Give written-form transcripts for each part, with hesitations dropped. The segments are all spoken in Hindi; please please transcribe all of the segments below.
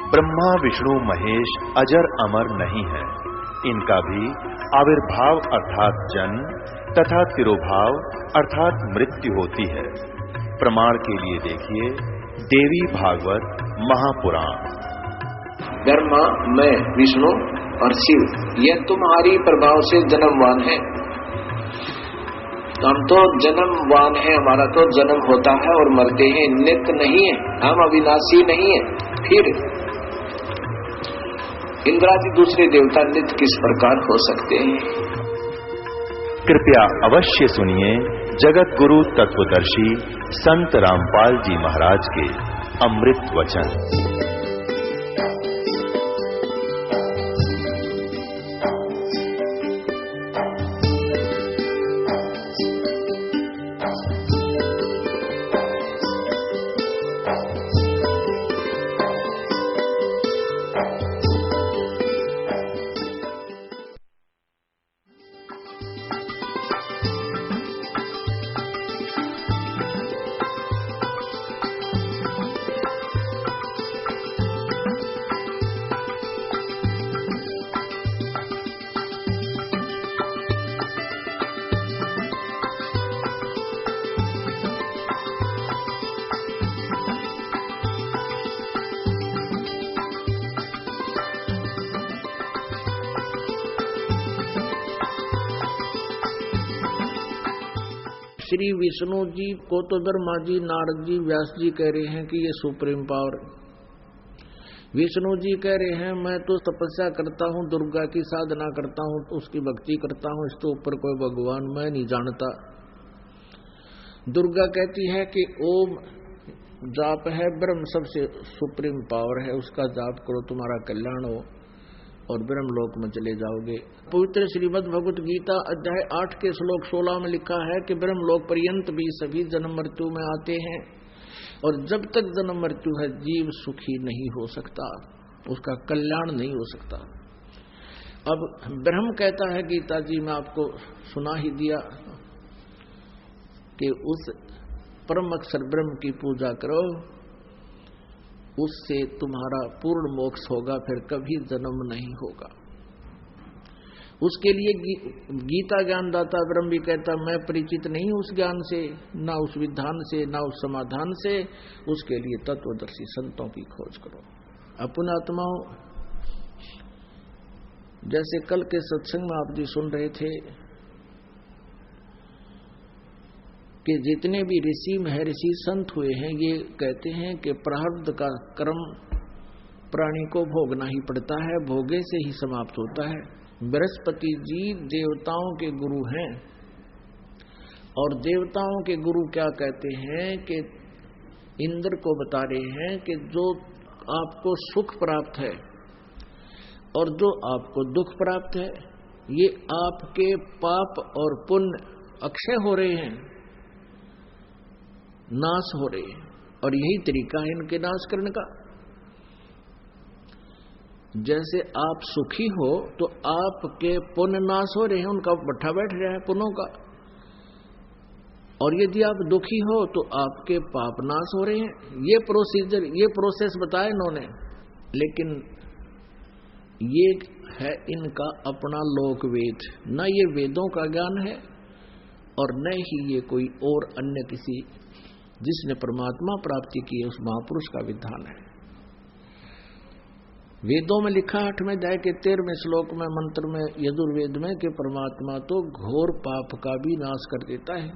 ब्रह्मा विष्णु महेश अजर अमर नहीं है, इनका भी आविर्भाव अर्थात जन्म तथा तिरोभाव अर्थात मृत्यु होती है। प्रमाण के लिए देखिए देवी भागवत महापुराण। ब्रह्मा, मैं, विष्णु और शिव यह तुम्हारी प्रभाव से जन्मवान है। हम तो जन्मवान है, हमारा तो जन्म होता है और मरते हैं, नित्य नहीं है, हम अविनाशी नहीं है। फिर इंद्रादि दूसरे देवता नित्य किस प्रकार हो सकते हैं? कृपया अवश्य सुनिए जगत गुरु तत्वदर्शी संत रामपाल जी महाराज के अमृत वचन। श्री विष्णु जी को तो ब्रह्मा जी, नारद जी, व्यास जी कह रहे हैं कि ये सुप्रीम पावर। विष्णु जी कह रहे हैं मैं तो तपस्या करता हूँ, दुर्गा की साधना करता हूँ, उसकी भक्ति करता हूँ, इसके ऊपर कोई भगवान मैं नहीं जानता। दुर्गा कहती है कि ओम जाप है, ब्रह्म सबसे सुप्रीम पावर है, उसका जाप करो तुम्हारा कल्याण हो और ब्रह्मलोक में चले जाओगे। पवित्र श्रीमद् भगवत गीता अध्याय 8 के श्लोक 16 में लिखा है कि ब्रह्मलोक पर्यंत भी सभी जन्म मृत्यु में आते हैं और जब तक जन्म मृत्यु है जीव सुखी नहीं हो सकता, उसका कल्याण नहीं हो सकता। अब ब्रह्म कहता है गीता जी में आपको सुना ही दिया कि उस परम अक्षर ब्रह्म की पूजा करो, उससे तुम्हारा पूर्ण मोक्ष होगा, फिर कभी जन्म नहीं होगा। उसके लिए गीता ज्ञानदाता ब्रह्म भी कहता मैं परिचित नहीं उस ज्ञान से, ना उस विधान से, ना उस समाधान से। उसके लिए तत्वदर्शी संतों की खोज करो। अपने आत्माओं, जैसे कल के सत्संग में आप जी सुन रहे थे कि जितने भी ऋषि महर्षि संत हुए हैं ये कहते हैं कि प्रारब्ध का कर्म प्राणी को भोगना ही पड़ता है, भोगे से ही समाप्त होता है। बृहस्पति जी देवताओं के गुरु हैं और देवताओं के गुरु क्या कहते हैं कि इंद्र को बता रहे हैं कि जो आपको सुख प्राप्त है और जो आपको दुख प्राप्त है ये आपके पाप और पुण्य अक्षय हो रहे हैं, नाश हो रहे हैं, और यही तरीका है इनके नाश करने का। जैसे आप सुखी हो तो आपके पुण्य नाश हो रहे हैं, उनका भट्ठा बैठ रहा है पुण्यों का, और यदि आप दुखी हो तो आपके पाप नाश हो रहे हैं। ये प्रोसीजर, ये प्रोसेस बताया इन्होंने, लेकिन ये है इनका अपना लोक वेद, न ये वेदों का ज्ञान है और न ही ये कोई और अन्य किसी जिसने परमात्मा प्राप्ति की है उस महापुरुष का विधान है। वेदों में लिखा 8वें अध्याय के 13वें श्लोक में मंत्र में यजुर्वेद में कि परमात्मा तो घोर पाप का भी नाश कर देता है।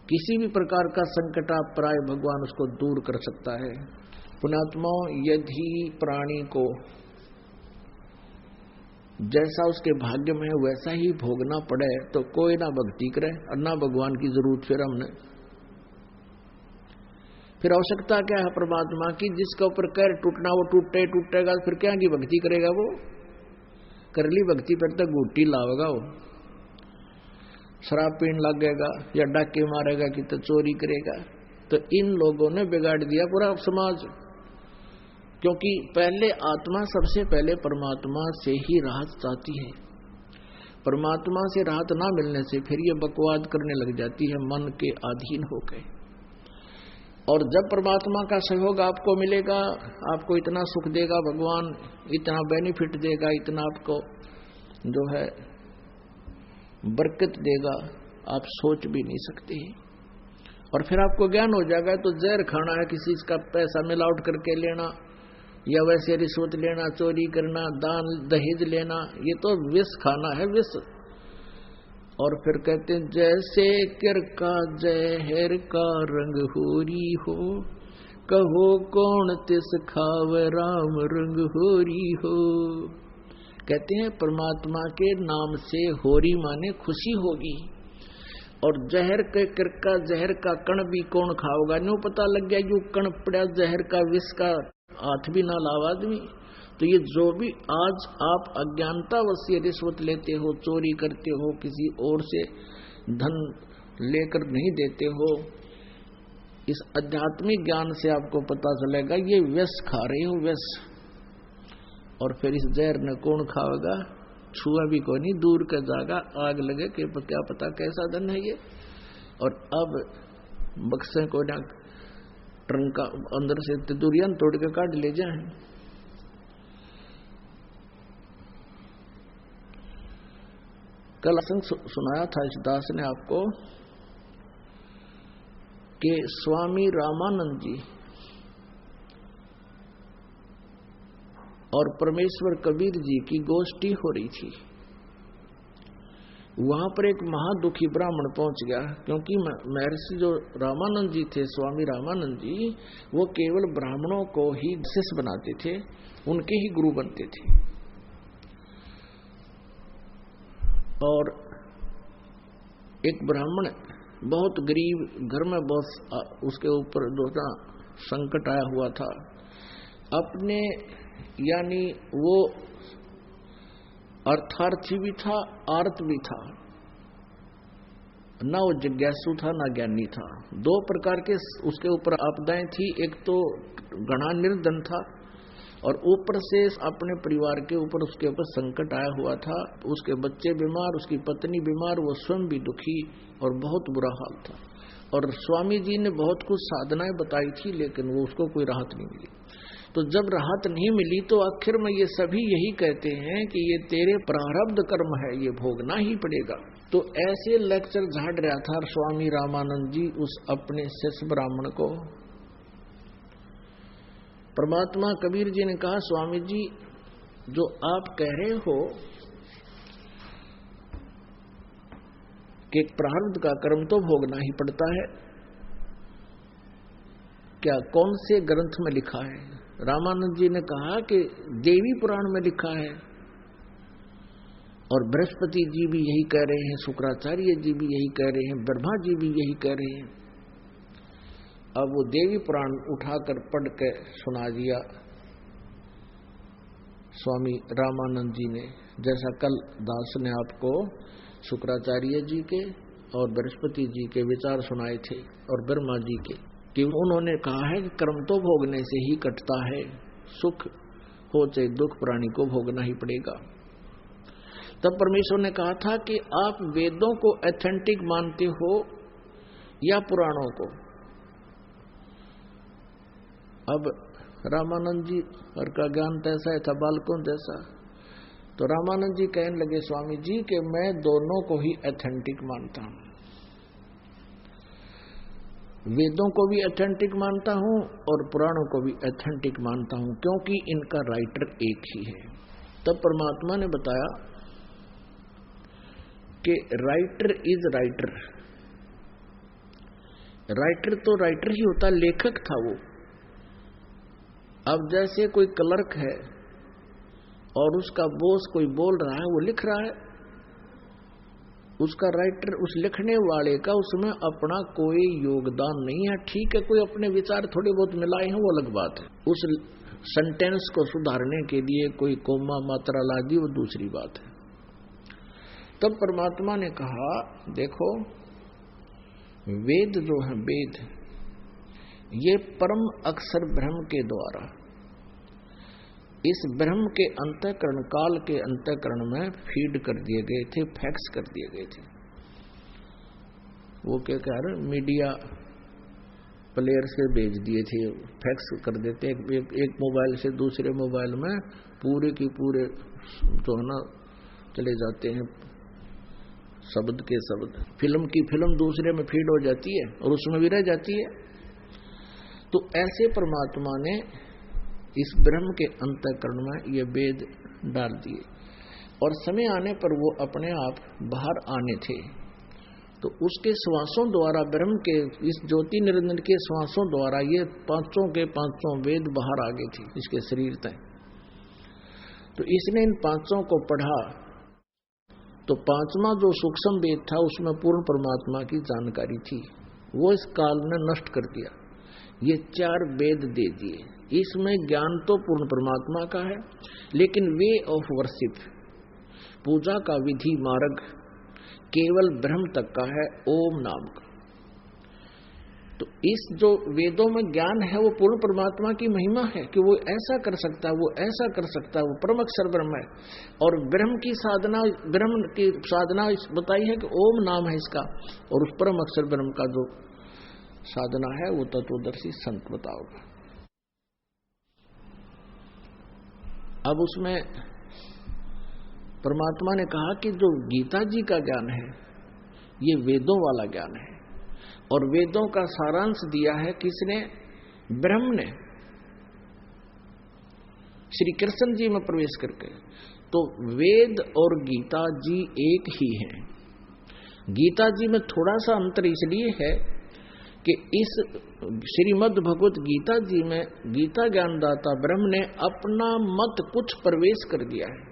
किसी भी प्रकार का संकट आप प्राय भगवान उसको दूर कर सकता है। पुण्यात्माओं, यदि प्राणी को जैसा उसके भाग्य में है वैसा ही भोगना पड़े तो कोई ना भक्ति करे और ना भगवान की जरूरत। फिर आवश्यकता क्या है परमात्मा की? जिसका ऊपर कैर टूटना वो टूटेगा, फिर क्या की भक्ति करेगा? वो कर ली भक्ति पर तक गुट्टी लावेगा, वो शराब पीने लगेगा या डाके मारेगा कि तो चोरी करेगा। तो इन लोगों ने बिगाड़ दिया पूरा समाज, क्योंकि पहले आत्मा सबसे पहले परमात्मा से ही राहत चाहती है। परमात्मा से राहत ना मिलने से फिर ये बकवाद करने लग जाती है मन के अधीन होकर। और जब परमात्मा का सहयोग आपको मिलेगा, आपको इतना सुख देगा भगवान, इतना बेनिफिट देगा, इतना आपको जो है बरकत देगा, आप सोच भी नहीं सकते। और फिर आपको ज्ञान हो जाएगा तो जहर खाना है, किसी का पैसा मिलावट करके लेना या वैसे रिश्वत लेना, चोरी करना, दान दहेज लेना, ये तो विष खाना है, विष। और फिर कहते हैं जैसे किर का जहर का रंग होरी हो, कहो कौन तिस खाव राम रंग होरी हो। कहते हैं परमात्मा के नाम से होरी माने खुशी होगी, और जहर के किरका जहर का कण भी कौन खाओगा। न्यू पता लग गया यू कण पड़ा जहर का, विष का, हाथ भी ना लावा आदमी। तो ये जो भी आज आप अज्ञानतावश से रिश्वत लेते हो, चोरी करते हो, किसी और से धन लेकर नहीं देते हो, इस आध्यात्मिक ज्ञान से आपको पता चलेगा ये विष खा रहे हो, विष। और फिर इस जहर न कौन खाएगा, छुआ भी कोई नहीं, दूर का जाएगा, आग लगे कि क्या पता कैसा धन है ये। और अब बक्से को ना ट्रंका अंदर से तिदुरियन तोड़ के काट ले जाए। कल असंग सुनाया था इस दास ने आपको कि स्वामी रामानंद जी और परमेश्वर कबीर जी की गोष्ठी हो रही थी। वहां पर एक महादुखी ब्राह्मण पहुंच गया, क्योंकि महर्षि जो रामानंद जी थे, स्वामी रामानंद जी, वो केवल ब्राह्मणों को ही शिष्य बनाते थे, उनके ही गुरु बनते थे। और एक ब्राह्मण बहुत गरीब घर में, बहुत उसके ऊपर दोना संकट आया हुआ था, अपने यानी वो अर्थार्थी भी था, आर्त भी था, ना वो जिज्ञासु था ना ज्ञानी था। दो प्रकार के उसके ऊपर आपदाएं थी। एक तो घना निर्धन था, और ऊपर से अपने परिवार के ऊपर उसके ऊपर संकट आया हुआ था। उसके बच्चे बीमार, उसकी पत्नी बीमार, वो स्वयं भी दुखी, और बहुत बुरा हाल था। और स्वामी जी ने बहुत कुछ साधनाएं बताई थी, लेकिन वो उसको कोई राहत नहीं मिली। तो जब राहत नहीं मिली तो आखिर में ये सभी यही कहते हैं कि ये तेरे प्रारब्ध कर्म है, ये भोगना ही पड़ेगा। तो ऐसे लेक्चर झाड़ रहा था स्वामी रामानंद जी उस अपने शिष्य ब्राह्मण को। परमात्मा कबीर जी ने कहा, स्वामी जी जो आप कह रहे हो कि प्रारब्ध का कर्म तो भोगना ही पड़ता है, क्या कौन से ग्रंथ में लिखा है? रामानंद जी ने कहा कि देवी पुराण में लिखा है, और बृहस्पति जी भी यही कह रहे हैं, शुक्राचार्य जी भी यही कह रहे हैं, ब्रह्मा जी भी यही कह रहे हैं। अब वो देवी पुराण उठाकर पढ़ के सुना दिया स्वामी रामानंद जी ने, जैसा कल दास ने आपको शुक्राचार्य जी के और बृहस्पति जी के विचार सुनाए थे, और ब्रह्मा जी के, कि उन्होंने कहा है कि कर्म तो भोगने से ही कटता है, सुख हो चाहे दुख, प्राणी को भोगना ही पड़ेगा। तब परमेश्वर ने कहा था कि आप वेदों को ऑथेंटिक मानते हो या पुराणों को? अब रामानंद जी और का ज्ञान तैसा ही था, बालकों जैसा। तो रामानंद जी कहने लगे, स्वामी जी कि मैं दोनों को ही ऑथेंटिक मानता हूं, वेदों को भी ऑथेंटिक मानता हूं और पुराणों को भी ऑथेंटिक मानता हूं, क्योंकि इनका राइटर एक ही है। तब परमात्मा ने बताया कि राइटर इज राइटर। राइटर तो राइटर ही होता, लेखक था वो। अब जैसे कोई क्लर्क है और उसका बॉस कोई बोल रहा है, वो लिख रहा है, उसका राइटर, उस लिखने वाले का उसमें अपना कोई योगदान नहीं है। ठीक है, कोई अपने विचार थोड़े बहुत मिलाए हैं, वो अलग बात है। उस सेंटेंस को सुधारने के लिए कोई कोमा मात्रा ला दी, वो दूसरी बात है। तब परमात्मा ने कहा, देखो वेद जो है, वेद ये परम अक्षर ब्रह्म के द्वारा इस ब्रह्म के अंतःकरण, काल के अंतःकरण में फीड कर दिए गए थे, फैक्स कर दिए गए थे। वो क्या कह रहे, मीडिया प्लेयर से भेज दिए थे, फैक्स कर देते एक मोबाइल से दूसरे मोबाइल में पूरे की पूरे तो है ना चले जाते हैं शब्द के शब्द, फिल्म की फिल्म दूसरे में फीड हो जाती है और उसमें भी रह जाती है। तो ऐसे परमात्मा ने इस ब्रह्म के अंतःकरण में ये वेद डाल दिए और समय आने पर वो अपने आप बाहर आने थे। तो उसके श्वासों द्वारा, ब्रह्म के इस ज्योति निरंजन के श्वासों द्वारा ये पांचों के पांचों वेद बाहर आ गए थे इसके शरीर तक। तो इसने इन पांचों को पढ़ा तो पांचवा जो सूक्ष्म वेद था उसमें पूर्ण परमात्मा की जानकारी थी, वो इस काल ने नष्ट कर दिया। ये चार वेद दे दिए, इसमें ज्ञान तो पूर्ण परमात्मा का है लेकिन वे ऑफ वर्शिप, पूजा का विधि मार्ग केवल ब्रह्म तक का है, ओम नाम का। तो इस जो वेदों में ज्ञान है वो पूर्ण परमात्मा की महिमा है कि वो ऐसा कर सकता है, वो ऐसा कर सकता है, वो परम अक्षर ब्रह्म है। और ब्रह्म की साधना, ब्रह्म की साधना बताई है कि ओम नाम है इसका, और उस परम अक्षर ब्रह्म का जो साधना है वो तत्वदर्शी संत बताओगा। अब उसमें परमात्मा ने कहा कि जो गीता जी का ज्ञान है ये वेदों वाला ज्ञान है, और वेदों का सारांश दिया है किसने? ब्रह्म ने, श्री कृष्ण जी में प्रवेश करके। तो वेद और गीता जी एक ही हैं। गीता जी में थोड़ा सा अंतर इसलिए है कि इस श्रीमद् भगवत गीता जी में गीता ज्ञानदाता ब्रह्म ने अपना मत कुछ प्रवेश कर दिया है,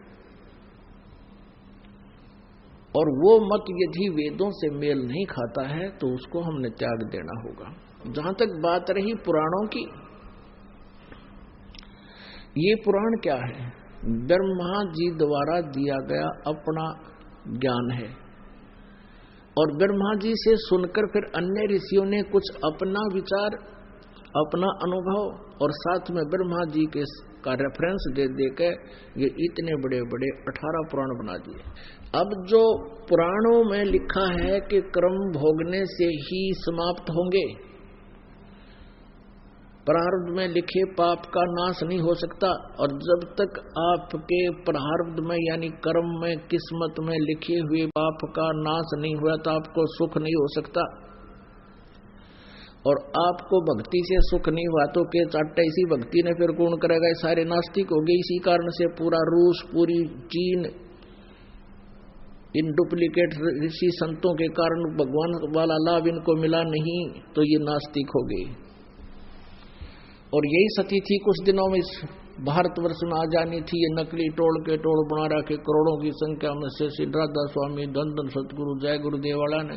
और वो मत यदि वेदों से मेल नहीं खाता है तो उसको हमने त्याग देना होगा। जहां तक बात रही पुराणों की, ये पुराण क्या है? ब्रह्मा जी द्वारा दिया गया अपना ज्ञान है, और ब्रह्मा जी से सुनकर फिर अन्य ऋषियों ने कुछ अपना विचार, अपना अनुभव, और साथ में ब्रह्मा जी के का रेफरेंस दे देकर ये इतने बड़े बड़े 18 पुराण बना दिए। अब जो पुराणों में लिखा है कि कर्म भोगने से ही समाप्त होंगे, प्रारब्ध में लिखे पाप का नाश नहीं हो सकता, और जब तक आपके प्रारब्ध में यानी कर्म में, किस्मत में लिखे हुए पाप का नाश नहीं हुआ तो आपको सुख नहीं हो सकता, और आपको भक्ति से सुख नहीं हुआ तो के चाटा इसी भक्ति ने फिर कौन करेगा? सारे नास्तिक हो गए। इसी कारण से पूरा रूस, पूरी चीन, इन डुप्लीकेट ऋषि संतों के कारण भगवान वाला लाभ इनको मिला नहीं तो ये नास्तिक हो गए। और यही स्थिति थी कुछ दिनों में इस भारतवर्ष में आ जानी थी। ये नकली टोल के टोल बना रखे करोड़ों की संख्या में से श्री राधा स्वामी, धन धन सतगुरु, जय गुरुदेवाला ने,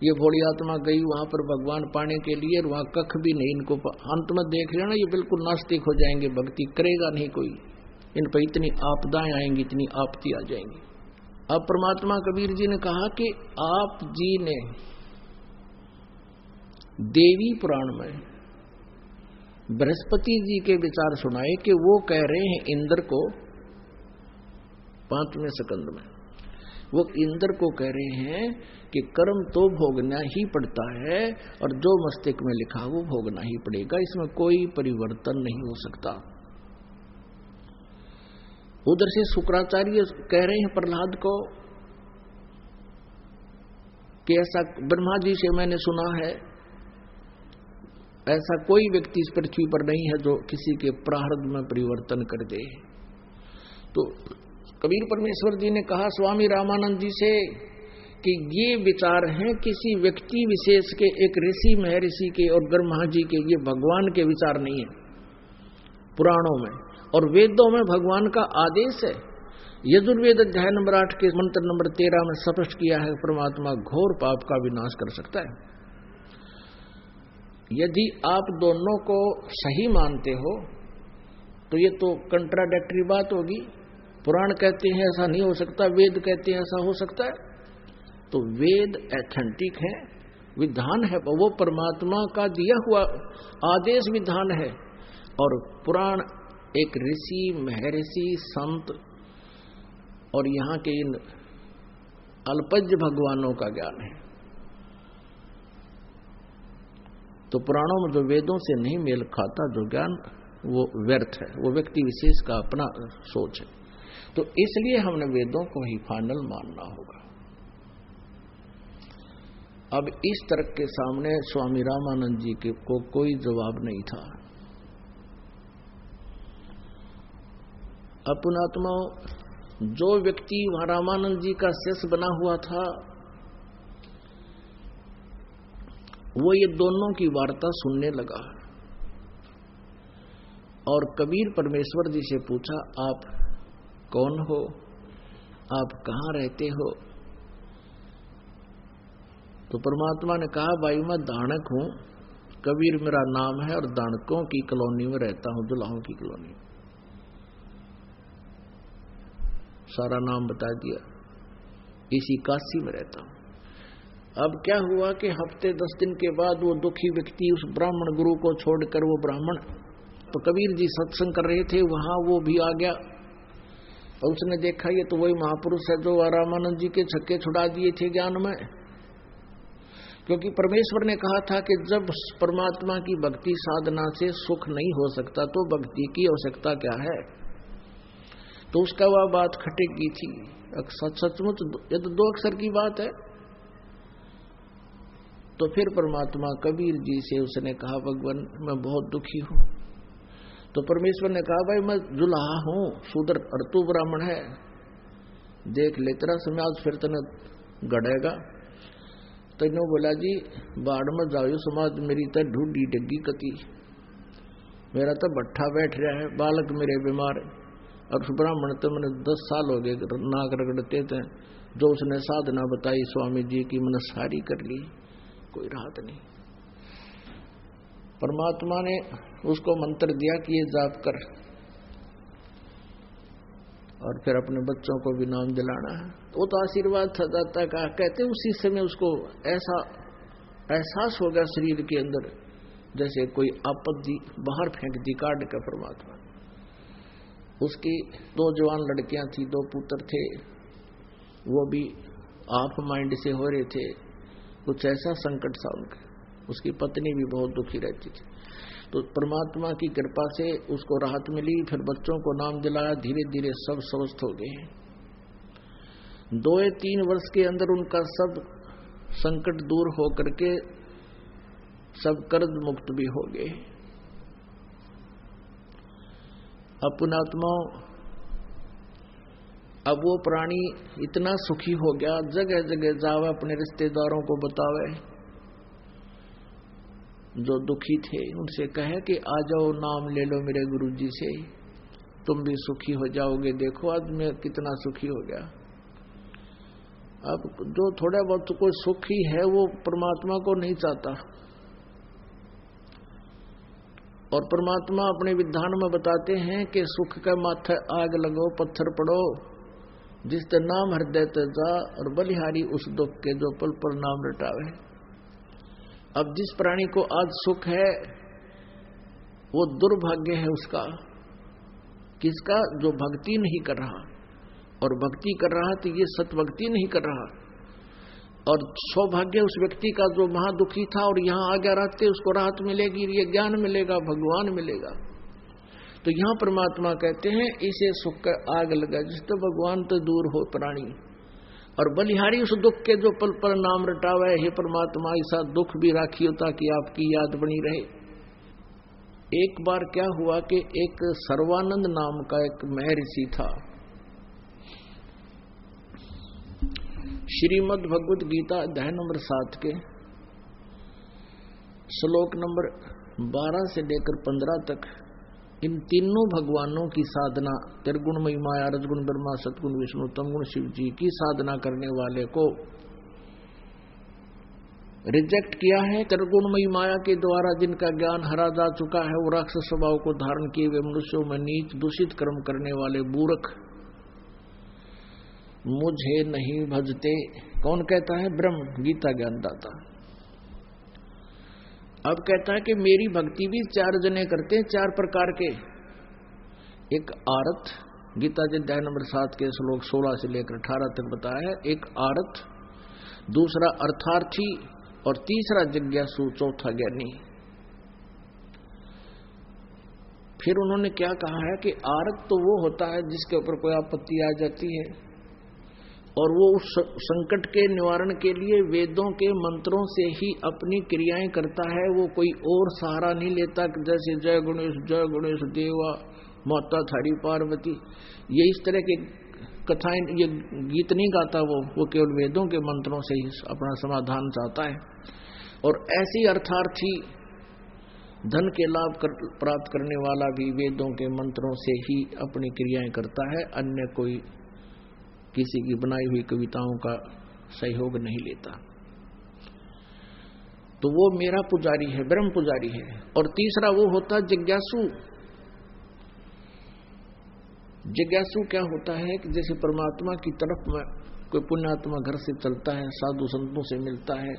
ये भोली आत्मा गई वहां पर भगवान पाने के लिए, और वहां कख भी नहीं। इनको अंत में देख लेना ये बिल्कुल नास्तिक हो जाएंगे, भक्ति करेगा नहीं कोई, इन पर इतनी आपदाएं आएंगी, इतनी आपत्ति आ जाएंगी। अब परमात्मा कबीर जी ने कहा कि आप जी ने देवी पुराण में बृहस्पति जी के विचार सुनाए कि वो कह रहे हैं इंद्र को, 5वें स्कंद में वो इंद्र को कह रहे हैं कि कर्म तो भोगना ही पड़ता है, और जो मस्तिष्क में लिखा वो भोगना ही पड़ेगा, इसमें कोई परिवर्तन नहीं हो सकता। उधर से शुक्राचार्य कह रहे हैं प्रहलाद को कि ऐसा ब्रह्मा जी से मैंने सुना है, ऐसा कोई व्यक्ति इस पृथ्वी पर नहीं है जो किसी के प्रारब्ध में परिवर्तन कर दे। तो कबीर परमेश्वर जी ने कहा स्वामी रामानंद जी से कि ये विचार हैं किसी व्यक्ति विशेष के, एक ऋषि महर्षि के और ब्रह्मा जी के, ये भगवान के विचार नहीं है पुराणों में। और वेदों में भगवान का आदेश है। यजुर्वेद अध्याय नंबर 8 के मंत्र नंबर 13 में स्पष्ट किया है परमात्मा घोर पाप का विनाश कर सकता है। यदि आप दोनों को सही मानते हो तो ये तो कंट्राडिक्टरी बात होगी। पुराण कहते हैं ऐसा नहीं हो सकता, वेद कहते हैं ऐसा हो सकता है। तो वेद एथेंटिक है, विधान है, वो परमात्मा का दिया हुआ आदेश विधान है, और पुराण एक ऋषि महर्षि संत और यहाँ के इन अल्पज्ञ भगवानों का ज्ञान है। तो पुराणों में जो वेदों से नहीं मेल खाता जो ज्ञान, वो व्यर्थ है, वो व्यक्ति विशेष का अपना सोच है। तो इसलिए हमने वेदों को ही फाइनल मानना होगा। अब इस तर्क के सामने स्वामी रामानंद जी को कोई जवाब नहीं था। अपुनात्मा, जो व्यक्ति वहां रामानंद जी का शिष्य बना हुआ था, वो ये दोनों की वार्ता सुनने लगा और कबीर परमेश्वर जी से पूछा, आप कौन हो, आप कहाँ रहते हो? तो परमात्मा ने कहा, भाई मैं दानक हूं, कबीर मेरा नाम है और दानकों की कॉलोनी में रहता हूं, दुल्हाओं की कॉलोनी। सारा नाम बता दिया, इसी काशी में रहता हूं। अब क्या हुआ कि हफ्ते 10 दिन के बाद वो दुखी व्यक्ति उस ब्राह्मण गुरु को छोड़कर, वो ब्राह्मण, तो कबीर जी सत्संग कर रहे थे वहां, वो भी आ गया और उसने देखा ये तो वही महापुरुष है जो रामानंद जी के छक्के छुड़ा दिए थे ज्ञान में। क्योंकि परमेश्वर ने कहा था कि जब परमात्मा की भक्ति साधना से सुख नहीं हो सकता तो भक्ति की आवश्यकता क्या है। तो उसका वह बात खटेगी थी। सचमुच ये तो 2 अक्षर की बात है। तो फिर परमात्मा कबीर जी से उसने कहा, भगवान मैं बहुत दुखी हूं। तो परमेश्वर ने कहा, भाई मैं जुल्हा हूं, शूद्र और तू ब्राह्मण है, देख ले तेरा समय आज फिर तने गड़ेगा। तो इन्हों बोला, जी बाढ़ में जाओ समाज, मेरी तो ढूंढी डग्गी कती, मेरा तो भट्ठा बैठ रहा है, बालक मेरे बीमार, और ब्राह्मण तो मैंने 10 साल हो गए नाक रगड़ते थे, जो उसने साधना बताई स्वामी जी की मैंने सारी कर ली, कोई राहत नहीं। परमात्मा ने उसको मंत्र दिया कि ये जाप कर और फिर अपने बच्चों को भी नाम दिलाना है। वो तो आशीर्वाद था दाता का। कहते उसी समय उसको ऐसा एहसास हो गया शरीर के अंदर जैसे कोई आपत्ति बाहर फेंक दी काट का परमात्मा। उसकी 2 जवान लड़कियां थी, 2 पुत्र थे, वो भी आप माइंड से हो रहे थे, कुछ ऐसा संकट था उनका। उसकी पत्नी भी बहुत दुखी रहती थी। तो परमात्मा की कृपा से उसको राहत मिली, फिर बच्चों को नाम दिलाया, धीरे धीरे सब स्वस्थ हो गए। 2-3 वर्ष के अंदर उनका सब संकट दूर हो करके सब कर्ज मुक्त भी हो गए। अपनात्मा, अब वो प्राणी इतना सुखी हो गया, जगह जगह जावे, अपने रिश्तेदारों को बतावे, जो दुखी थे उनसे कहे कि आ जाओ नाम ले लो मेरे गुरुजी से, तुम भी सुखी हो जाओगे। देखो आज मैं कितना सुखी हो गया। अब जो थोड़ा बहुत कोई सुखी है वो परमात्मा को नहीं चाहता, और परमात्मा अपने विधान में बताते हैं कि सुख का माथे आग लगो पत्थर पड़ो, जिस ते नाम हृदय ते जा, और बलिहारी उस दुख के जो पल पर नाम रटावे। अब जिस प्राणी को आज सुख है वो दुर्भाग्य है उसका, किसका, जो भक्ति नहीं कर रहा, और भक्ति कर रहा तो ये सतभक्ति नहीं कर रहा। और सौभाग्य उस व्यक्ति का जो महादुखी था और यहाँ आ गया रहते उसको राहत मिलेगी, ये ज्ञान मिलेगा, भगवान मिलेगा। तो यहाँ परमात्मा कहते हैं इसे सुख का आग लगा जिससे भगवान तो दूर हो प्राणी, और बलिहारी उस दुख के जो पल पर नाम रटावे। हे परमात्मा ऐसा दुख भी राखियो ताकि आपकी याद बनी रहे। एक बार क्या हुआ कि एक सर्वानंद नाम का एक महर्षि था। श्रीमद् भगवद गीता अध्याय नंबर 7 के श्लोक नंबर 12 से लेकर 15 तक इन तीनों भगवानों की साधना, त्रिगुणमयी माया, रजगुण ब्रह्मा, सतगुण विष्णु, तमगुण शिव जी की साधना करने वाले को रिजेक्ट किया है। त्रिगुणमयी माया के द्वारा जिनका ज्ञान हरा जा चुका है, वो राक्षस स्वभाव को धारण किए हुए मनुष्यों में नीच दूषित कर्म करने वाले मूर्ख मुझे नहीं भजते। कौन कहता है? ब्रह्म, गीता ज्ञानदाता। अब कहता है कि मेरी भक्ति भी 4 जने करते हैं, 4 प्रकार के। एक आरत, गीता जी अध्याय नंबर 7 के श्लोक 16 से लेकर 18 तक बताया है। एक आरत, दूसरा अर्थार्थी, और तीसरा जिज्ञासु, चौथा ज्ञानी। फिर उन्होंने क्या कहा है कि आरत तो वो होता है जिसके ऊपर कोई आपत्ति आ जाती है, और वो उस संकट के निवारण के लिए वेदों के मंत्रों से ही अपनी क्रियाएं करता है। वो कोई और सहारा नहीं लेता, जैसे जय गणेश देवा माता थारी पार्वती, ये इस तरह के कथाएं, ये गीत नहीं गाता वो केवल वेदों के मंत्रों से ही अपना समाधान चाहता है। और ऐसी अर्थार्थी धन के लाभ प्राप्त करने वाला भी वेदों के मंत्रों से ही अपनी क्रियाएं करता है, अन्य कोई किसी की बनाई हुई कविताओं का सहयोग नहीं लेता। तो वो मेरा पुजारी है, ब्रह्म पुजारी है। और तीसरा वो होता जिज्ञासु। जिज्ञासु क्या होता है कि जैसे परमात्मा की तरफ में कोई पुण्यात्मा घर से चलता है, साधु संतों से मिलता है,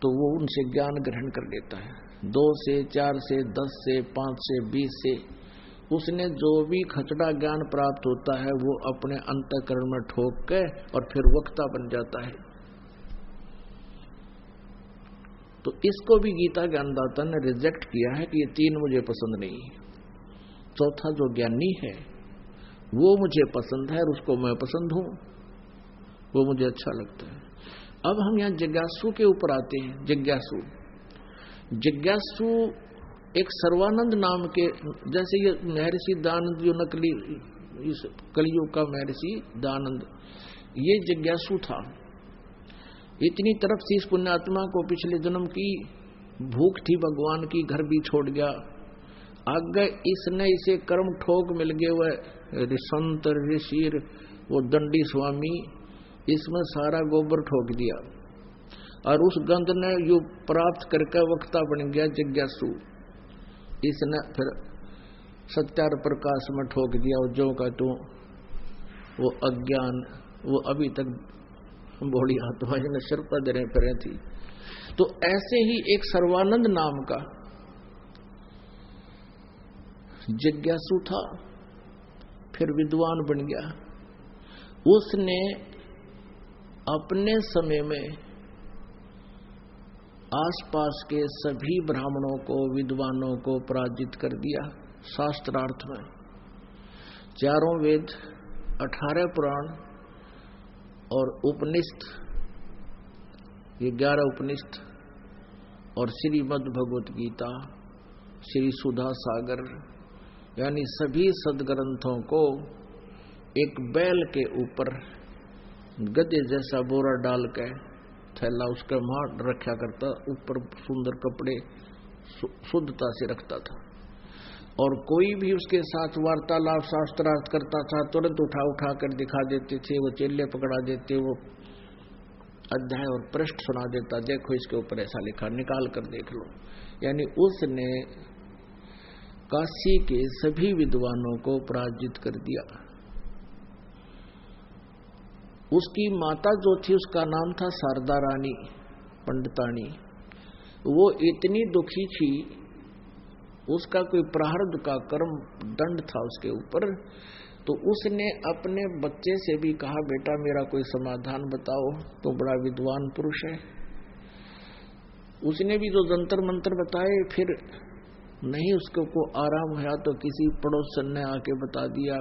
तो वो उनसे ज्ञान ग्रहण कर लेता है। 2 से 4 से 10 से 5 से 20 से उसने जो भी खचड़ा ज्ञान प्राप्त होता है वो अपने अंतःकरण में ठोक के और फिर वक्ता बन जाता है। तो इसको भी गीता ज्ञानदाता ने रिजेक्ट किया है कि ये 3 मुझे पसंद नहीं। चौथा जो ज्ञानी है वो मुझे पसंद है और उसको मैं पसंद हूं, वो मुझे अच्छा लगता है। अब हम यहाँ जिज्ञासु के ऊपर आते हैं। जिज्ञासु एक सर्वानंद नाम के, जैसे ये महर्षि दानंद जो नकली इस कलयुग का महर्षि दानंद, ये जिज्ञासु था। इतनी तरफ से इस पुण्यात्मा को पिछले जन्म की भूख थी भगवान की, घर भी छोड़ गया। आगे इसने इसे कर्म ठोक मिल गए, वह संत ऋषि वो दंडी स्वामी, इसमें सारा गोबर ठोक दिया और उस गंध ने यू प्राप्त करके वक्ता बन गया जिज्ञासु। इसने फिर सत्यार प्रकाश में ठोक दिया और जो का तो वो अज्ञान, वो अभी तक बड़ी आत्मा ने शर्ता दे रहे फिर थी। तो ऐसे ही एक सर्वानंद नाम का जिज्ञासु था, फिर विद्वान बन गया। उसने अपने समय में आसपास के सभी ब्राह्मणों को, विद्वानों को पराजित कर दिया शास्त्रार्थ में। 4 वेद, 18 पुराण और उपनिषद, ये 11 उपनिषद और श्रीमद् भगवत गीता, श्री सुधा सागर, यानी सभी सदग्रंथों को एक बैल के ऊपर गधे जैसा बोरा डाल के थैला उसका मार रखा करता, ऊपर सुंदर कपड़े शुद्धता से रखता था। और कोई भी उसके साथ वार्तालाप शास्त्रार्थ करता था, तुरंत उठा कर दिखा देते थे। वो चेले पकड़ा देते, वो अध्याय और पृष्ठ सुना देता, देखो इसके ऊपर ऐसा लिखा, निकाल कर देख लो। यानी उसने काशी के सभी विद्वानों को पराजित कर दिया। उसकी माता जो थी उसका नाम था शारदा रानी पंडितानी। वो इतनी दुखी थी, उसका कोई प्रारब्ध का कर्म दंड था उसके ऊपर, तो उसने अपने बच्चे से भी कहा, बेटा मेरा कोई समाधान बताओ, तो बड़ा विद्वान पुरुष है। उसने भी जो जंतर मंत्र बताए, फिर नहीं उसको को आराम हुआ तो किसी पड़ोसन ने आके बता दिया,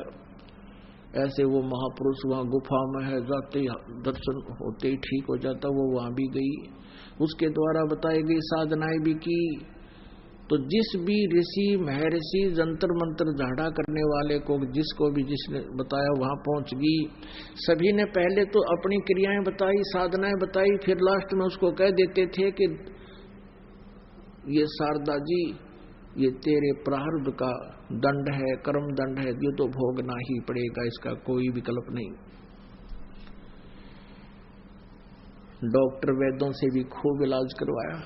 ऐसे वो महापुरुष वहाँ गुफा में है, जाते ही दर्शन होते ही ठीक हो जाता। वो वहाँ भी गई, उसके द्वारा बताई गई साधनाएं भी की। तो जिस भी ऋषि महर्षि जंतर मंत्र झाड़ा करने वाले को, जिसको भी जिसने बताया वहाँ पहुँच गई। सभी ने पहले तो अपनी क्रियाएं बताई, साधनाएं बताई, फिर लास्ट में उसको कह देते थे कि ये शारदा जी, ये तेरे प्रारब्ध का दंड है, कर्म दंड है, ये तो भोगना ही पड़ेगा, इसका कोई विकल्प नहीं। डॉक्टर वैद्यों से भी खूब इलाज करवाया,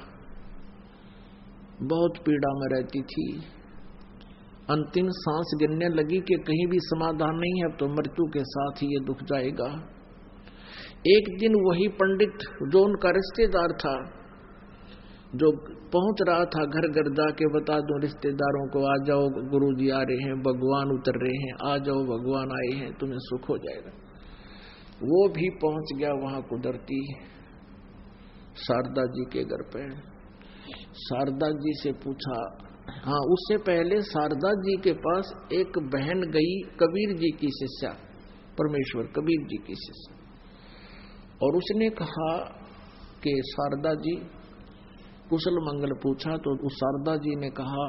बहुत पीड़ा में रहती थी। अंतिम सांस गिरने लगी कि कहीं भी समाधान नहीं है, अब तो मृत्यु के साथ ही ये दुख जाएगा। एक दिन वही पंडित जो उनका रिश्तेदार था, जो पहुंच रहा था घर घर जाके बता दो रिश्तेदारों को, आ जाओ गुरुजी आ रहे हैं, भगवान उतर रहे हैं, आ जाओ भगवान आए हैं, तुम्हें सुख हो जाएगा। वो भी पहुंच गया वहां कुदरती शारदा जी के घर पे। शारदा जी से पूछा, हाँ, उससे पहले शारदा जी के पास एक बहन गई, कबीर जी की शिष्या, परमेश्वर कबीर जी की शिष्या, और उसने कहा कि शारदा जी कुशल मंगल पूछा। तो उस शारदा जी ने कहा,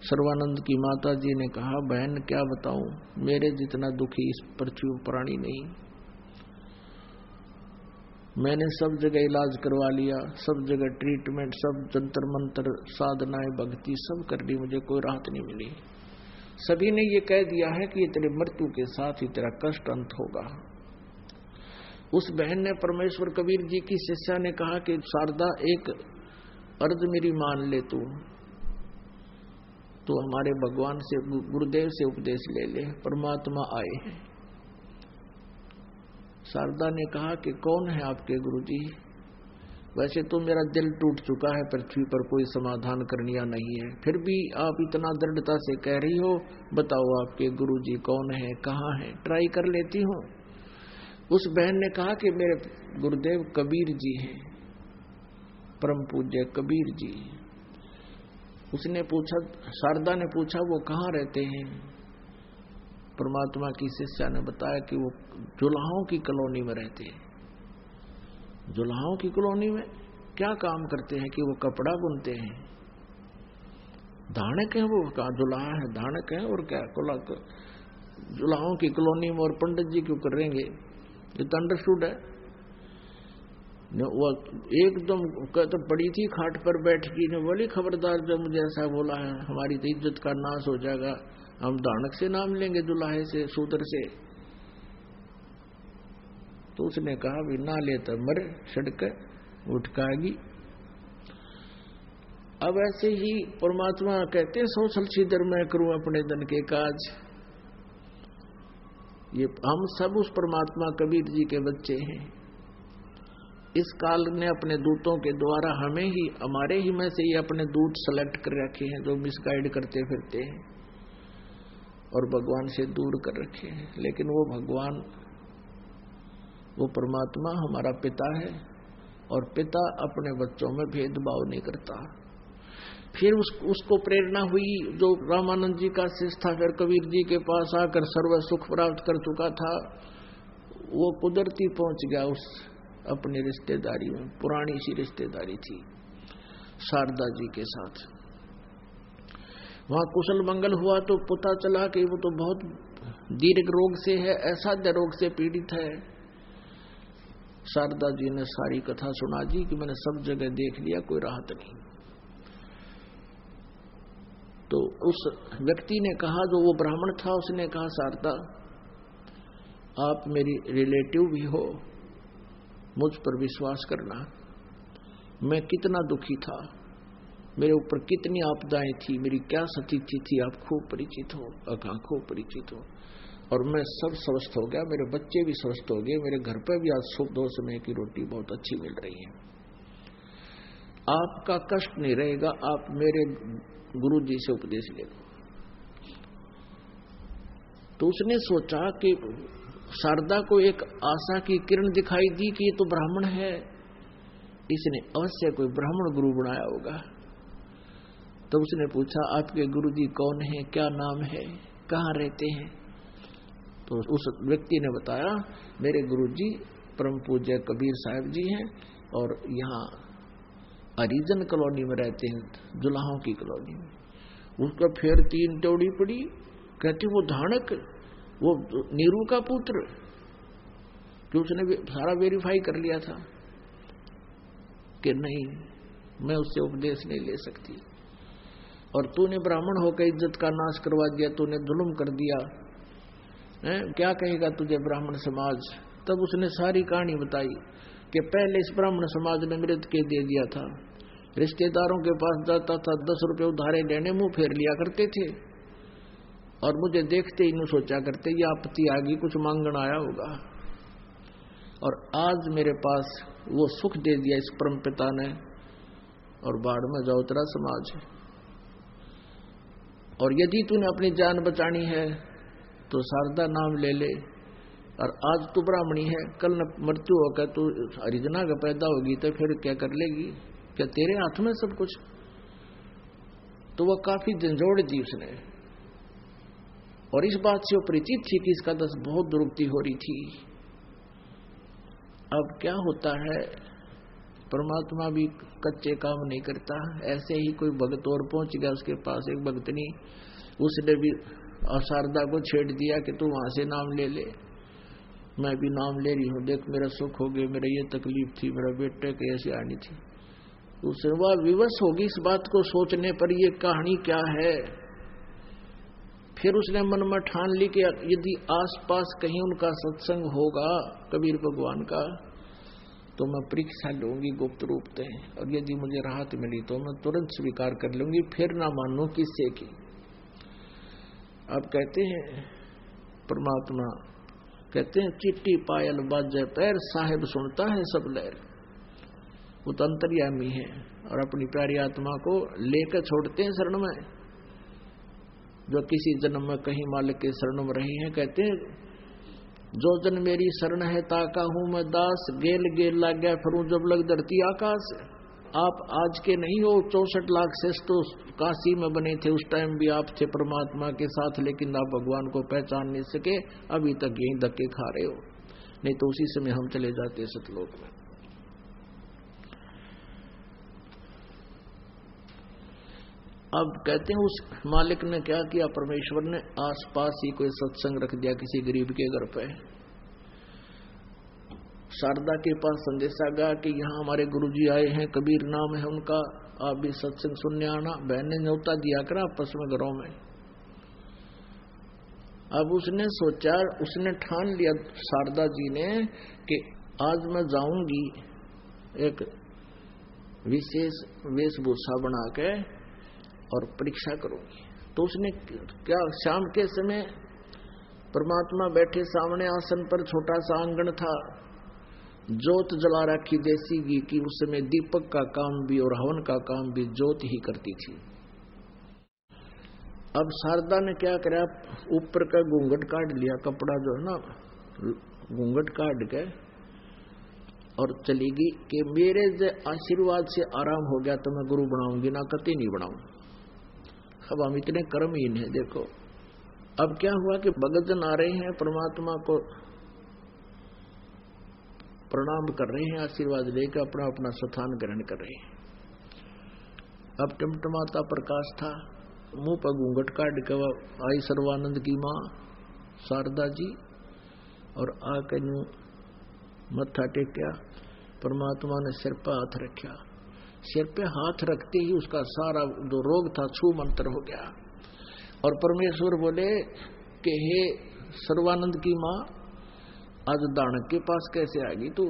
सर्वानंद की माता जी ने कहा, बहन क्या बताऊं, मेरे जितना दुखी इस पृथ्वी प्राणी नहीं। मैंने सब जगह इलाज करवा लिया, सब जगह ट्रीटमेंट, सब जंतर मंत्र, साधनाएं, भक्ति सब कर ली, मुझे कोई राहत नहीं मिली। सभी ने ये कह दिया है कि ये तेरे मृत्यु के साथ ही तेरा कष्ट अंत होगा। उस बहन ने, परमेश्वर कबीर जी की शिष्या ने कहा कि शारदा एक अर्ज मेरी मान ले, तो हमारे भगवान से, गुरुदेव से उपदेश ले ले, परमात्मा आए हैं। शारदा ने कहा कि कौन है आपके गुरुजी? वैसे तो मेरा दिल टूट चुका है, पृथ्वी पर कोई समाधान करनिया नहीं है, फिर भी आप इतना दृढ़ता से कह रही हो, बताओ आपके गुरुजी कौन है, कहाँ है, ट्राई कर लेती हूँ। उस बहन ने कहा कि मेरे गुरुदेव कबीर जी हैं, परम पूज्य कबीर जी। उसने पूछा, शारदा ने पूछा, वो कहाँ रहते हैं? परमात्मा की शिष्या ने बताया कि वो जुलाहों की कॉलोनी में रहते हैं। जुलाहों की कॉलोनी में क्या काम करते हैं? कि वो कपड़ा बुनते हैं, धानक है, वो कहा जुलाहा है, धानक है, और क्या जुलाहों की कॉलोनी में, और पंडित जी क्यों करेंगे? ये तो अंडरस्टूड है। वो एकदम तो पड़ी थी खाट पर बैठ की, ने बोली, खबरदार जब मुझे ऐसा बोला है, हमारी तो इज्जत का नाश हो जाएगा, हम दानक से नाम लेंगे, जुलाहे से, शूद्र से। तो उसने कहा, भी ना ले तो मर सड़क उठकागी। अब ऐसे ही परमात्मा कहते, सोशल सीधर मैं करूं अपने धन के काज। ये हम सब उस परमात्मा कबीर जी के बच्चे हैं। इस काल ने अपने दूतों के द्वारा हमें ही, हमारे ही में से ही अपने दूत सेलेक्ट कर रखे हैं, जो मिसगाइड करते फिरते हैं और भगवान से दूर कर रखे हैं। लेकिन वो भगवान, वो परमात्मा हमारा पिता है, और पिता अपने बच्चों में भेदभाव नहीं करता। फिर उसको प्रेरणा हुई, जो रामानंद जी का शिष्य था, फिर कबीर जी के पास आकर सर्व सुख प्राप्त कर चुका था, वो कुदरती पहुंच गया उस अपनी रिश्तेदारी में। पुरानी सी रिश्तेदारी थी शारदा जी के साथ। वहां कुशल मंगल हुआ तो पता चला कि वो तो बहुत दीर्घ रोग से है, असाध्य रोग से पीड़ित है। शारदा जी ने सारी कथा सुना दी कि मैंने सब जगह देख लिया, कोई राहत नहीं। तो उस व्यक्ति ने कहा, जो वो ब्राह्मण था, उसने कहा, शारदा आप मेरी रिलेटिव भी हो, मुझ पर विश्वास करना, मैं कितना दुखी था, मेरे ऊपर कितनी आपदाएं थी, मेरी क्या स्थिति थी, आप खूब परिचित हो, खूब परिचित हो, और मैं सब स्वस्थ हो गया, मेरे बच्चे भी स्वस्थ हो गए, मेरे घर पर भी आज सुख 2 समय की रोटी बहुत अच्छी मिल रही है, आपका कष्ट नहीं रहेगा, आप मेरे गुरु जी से उपदेश ले लो। तो उसने सोचा कि शारदा को एक आशा की किरण दिखाई दी कि ये तो ब्राह्मण है, इसने अवश्य कोई ब्राह्मण गुरु बनाया होगा। तो उसने पूछा, आपके गुरुजी कौन है, क्या नाम है, कहाँ रहते हैं? तो उस व्यक्ति ने बताया, मेरे गुरुजी परम पूज्य कबीर साहब जी हैं, और यहाँ हरिजन कॉलोनी में रहते हैं, जुलाहों की कॉलोनी में। उसका फिर 3 टोड़ी पड़ी, कहती वो धानक, वो नीरू का पुत्र, कि उसने सारा वेरीफाई कर लिया था कि नहीं, मैं उससे उपदेश नहीं ले सकती, और तूने ब्राह्मण होकर इज्जत का नाश करवा दिया, तूने जुल्म कर दिया है, क्या कहेगा तुझे ब्राह्मण समाज? तब उसने सारी कहानी बताई कि पहले इस ब्राह्मण समाज ने मृत के दे दिया था, रिश्तेदारों के पास जाता था, 10 रुपए उधारे लेने मुंह फेर लिया करते थे, और मुझे देखते ही न सोचा करते ये आपत्ति आ गई, कुछ मांगण आया होगा, और आज मेरे पास वो सुख दे दिया इस परम पिता ने, और बाढ़ में जाओ तेरा समाज। और यदि तूने अपनी जान बचानी है तो शारदा नाम ले ले, और आज तू ब्राह्मणी है, कल न मृत्यु होकर तू हरिजना का पैदा होगी तो फिर क्या कर लेगी? क्या तेरे हाथ में सब कुछ? तो वह काफी झंझोड़ दी उसने, और इस बात से वो परिचित थी कि इसका दस बहुत दुरुक्ति हो रही थी। अब क्या होता है, परमात्मा भी कच्चे काम नहीं करता। ऐसे ही कोई भगत और पहुंच गया उसके पास, एक भगतनी, उसने भी शारदा को छेड़ दिया कि तू वहां से नाम ले ले, मैं भी नाम ले रही हूं, देख मेरा सुख हो गया, मेरा ये तकलीफ थी, मेरा बेटे की ऐसी आनी थी। उसने वह विवश होगी इस बात को सोचने पर ये कहानी क्या है। फिर उसने मन में ठान ली कि यदि आसपास कहीं उनका सत्संग होगा कबीर भगवान का, तो मैं परीक्षा लूंगी गुप्त रूप से, और यदि मुझे राहत मिली तो मैं तुरंत स्वीकार कर लूंगी, फिर ना मानू किससे की। अब कहते हैं परमात्मा, कहते हैं चिट्ठी पायल बाजे पैर, साहिब सुनता है सब लहर। वो तो अंतर्यामी है और अपनी प्यारी आत्मा को लेकर छोड़ते हैं शरण में, जो किसी जन्म में कहीं मालिक के शरण में रही हैं। कहते हैं जो जन मेरी शरण है ताका हूं मैं दास, गेल गेल लाग गया फिरूं जब लग धरती आकाश। आप आज के नहीं हो, 64 लाख शेष तो काशी में बने थे, उस टाइम भी आप थे परमात्मा के साथ, लेकिन आप भगवान को पहचान नहीं सके, अभी तक यही धक्के खा रहे हो, नहीं तो उसी समय हम चले जाते सतलोक में। अब कहते हैं उस मालिक ने क्या किया, परमेश्वर ने आसपास ही कोई सत्संग रख दिया किसी गरीब के घर पे। शारदा के पास संदेशा गया कि यहाँ हमारे गुरुजी आए हैं, कबीर नाम है उनका, आप भी सत्संग सुनने आना। बहन ने न्योता दिया करा आपस में घरों में। अब उसने सोचा, उसने ठान लिया शारदा जी ने कि आज मैं जाऊंगी एक विशेष वेशभूषा बना के और परीक्षा करूंगी। तो उसने क्या, शाम के समय परमात्मा बैठे सामने आसन पर, छोटा सा आंगन था, जोत जला रखी देसी घी की। उस समय दीपक का काम भी और हवन का काम भी जोत ही करती थी। अब शारदा ने क्या करा, ऊपर का घूंघट काट लिया, कपड़ा जो है ना घूंघट काट के, और चली गई कि मेरे आशीर्वाद से आराम हो गया तो मैं गुरु बनाऊंगी ना, कति नहीं बनाऊं। अब हम इतने कर्महीन हैं। देखो अब क्या हुआ कि भगतजन आ रहे हैं, परमात्मा को प्रणाम कर रहे हैं, आशीर्वाद लेकर अपना अपना स्थान ग्रहण कर रहे हैं। अब टमटमाता प्रकाश था, मुंह पर घूंघट काट के आई सर्वानंद की मां शारदा जी, और आकर मत्था टेक्या। परमात्मा ने सिर पर हाथ रखा, सिर पे हाथ रखते ही उसका सारा जो रोग था छू मंत्र हो गया। और परमेश्वर बोले कि हे सर्वानंद की मां, आज दानक के पास कैसे आ गई तू,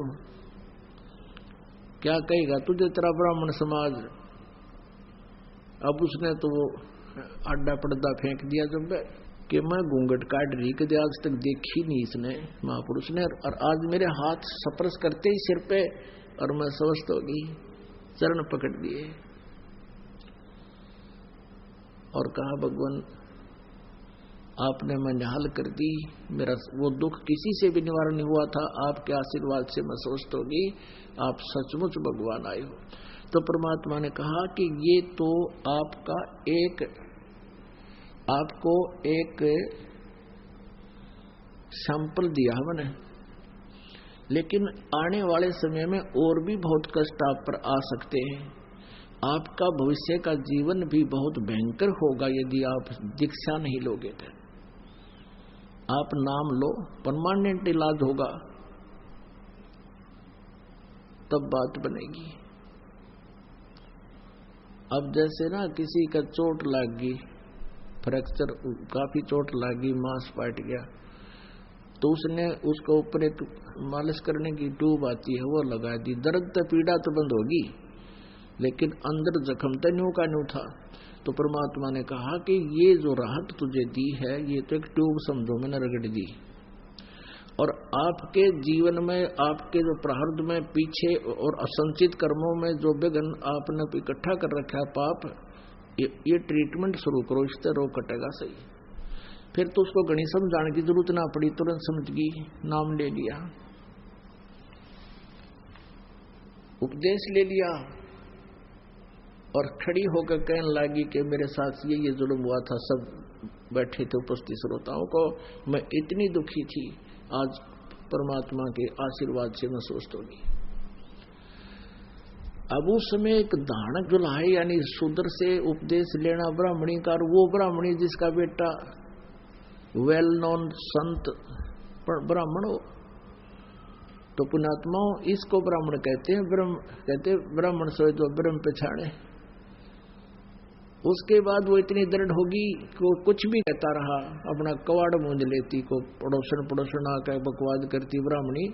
क्या कहेगा तुझे तेरा ब्राह्मण समाज। अब उसने तो वो अड्डा पड़दा फेंक दिया जब कि मैं घूंघट काट रही, कभी आज तक देखी नहीं इसने महापुरुष ने, और आज मेरे हाथ स्पर्श करते ही सिर पे और मैं स्वस्थ हो गई, चरण पकड़ दिए और कहा भगवान आपने मैं निहाल कर दी, मेरा वो दुख किसी से भी निवारण नहीं हुआ था, आपके आशीर्वाद से मैं स्वस्थ होगी, आप सचमुच भगवान आए हो। तो परमात्मा ने कहा कि ये तो आपको एक सैंपल दिया मैंने, लेकिन आने वाले समय में और भी बहुत कष्ट आप पर आ सकते हैं। आपका भविष्य का जीवन भी बहुत भयंकर होगा यदि आप दीक्षा नहीं लोगे तो। आप नाम लो, परमानेंट इलाज होगा, तब बात बनेगी। अब जैसे ना किसी का चोट लग गई, फ्रैक्चर, काफी चोट लग गई, मांस फट गया, तो उसने उसके ऊपर एक मालिश करने की ट्यूब आती है वो लगा दी, दर्द तो पीड़ा तो बंद होगी, लेकिन अंदर जख्म तो न्यू का न्यू था। तो परमात्मा ने कहा कि ये जो राहत तुझे दी है, ये तो एक ट्यूब समझो मैंने रगड़ दी, और आपके जीवन में, आपके जो प्रारब्ध में पीछे और असंचित कर्मों में जो विघ्न आपने इकट्ठा कर रखा है पाप, ये ट्रीटमेंट शुरू करो, इससे रोग कटेगा सही। फिर तो उसको गणित समझाने की जरूरत ना पड़ी, तुरंत समझ गई, नाम ले लिया, उपदेश ले लिया, और खड़ी होकर कहने लगी कि मेरे साथ ये जुल्म हुआ था। सब बैठे थे उपस्थित श्रोताओं को, मैं इतनी दुखी थी, आज परमात्मा के आशीर्वाद से मैं स्वस्थ होगी। अब उस समय एक धानक जुलाहे यानी शूद्र से उपदेश लेना ब्राह्मणी का, और वो ब्राह्मणी जिसका बेटा वेल नोन संत ब्राह्मण हो, तो पुण्यात्माओं इसको ब्राह्मण कहते हैं। कहते ब्राह्मण सोए तो ब्रह्म पछाड़े। उसके बाद वो इतनी दृढ़ होगी कि वो कुछ भी कहता रहा, अपना कवाड़ मूंज लेती, को पड़ोसन आकर बकवाद करती, ब्राह्मणी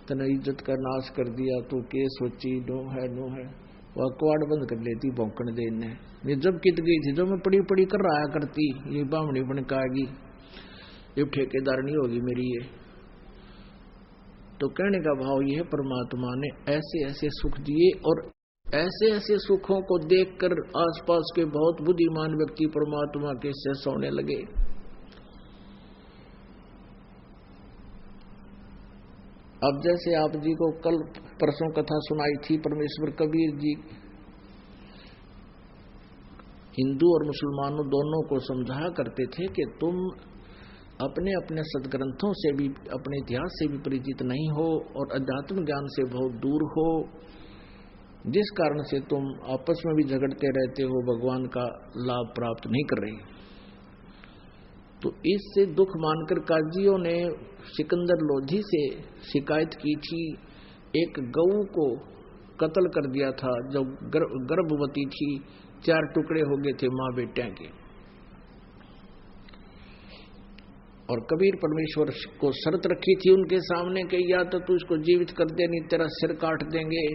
तने इज्जत का नाश कर दिया, तू के सोची नो है वह कवाड़ बंद कर लेती भौंकण देने। ये जब कित गई थी, जो मैं पड़ी कर रहा करती, ये ब्राह्मणी बन कहेगी ये ठेकेदार नहीं होगी मेरी ये। तो कहने का भाव ये है, परमात्मा ने ऐसे ऐसे सुख दिए, और ऐसे ऐसे सुखों को देखकर आसपास के बहुत बुद्धिमान व्यक्ति परमात्मा के से सोने लगे। अब जैसे आप जी को कल परसों कथा सुनाई थी, परमेश्वर कबीर जी हिंदू और मुसलमानों दोनों को समझा करते थे कि तुम अपने अपने सदग्रंथों से भी, अपने इतिहास से भी परिचित नहीं हो, और अध्यात्म ज्ञान से बहुत दूर हो, जिस कारण से तुम आपस में भी झगड़ते रहते हो, भगवान का लाभ प्राप्त नहीं कर रहे। तो इससे दुख मानकर काजियों ने सिकंदर लोधी से शिकायत की थी। एक गऊ को कत्ल कर दिया था, जब गर्भवती थी, 4 टुकड़े हो गए थे माँ बेटिया के। और कबीर परमेश्वर को शर्त रखी थी उनके सामने कि या तो तू इसको जीवित कर दे, नहीं तेरा सिर काट देंगे।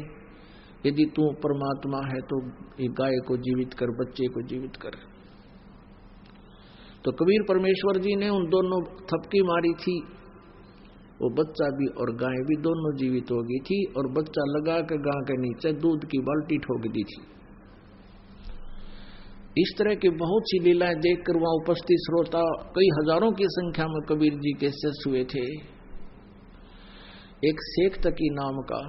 यदि तू परमात्मा है तो ये गाय को जीवित कर, बच्चे को जीवित कर। तो कबीर परमेश्वर जी ने उन दोनों थपकी मारी थी, वो बच्चा भी और गाय भी दोनों जीवित हो गई थी, और बच्चा लगा कर गाय के नीचे दूध की बाल्टी ठोक दी थी। इस तरह की बहुत सी लीलाएं देखकर वहां उपस्थित श्रोता कई हजारों की संख्या में कबीर जी के शिष्य हुए थे। एक शेख तकी नाम का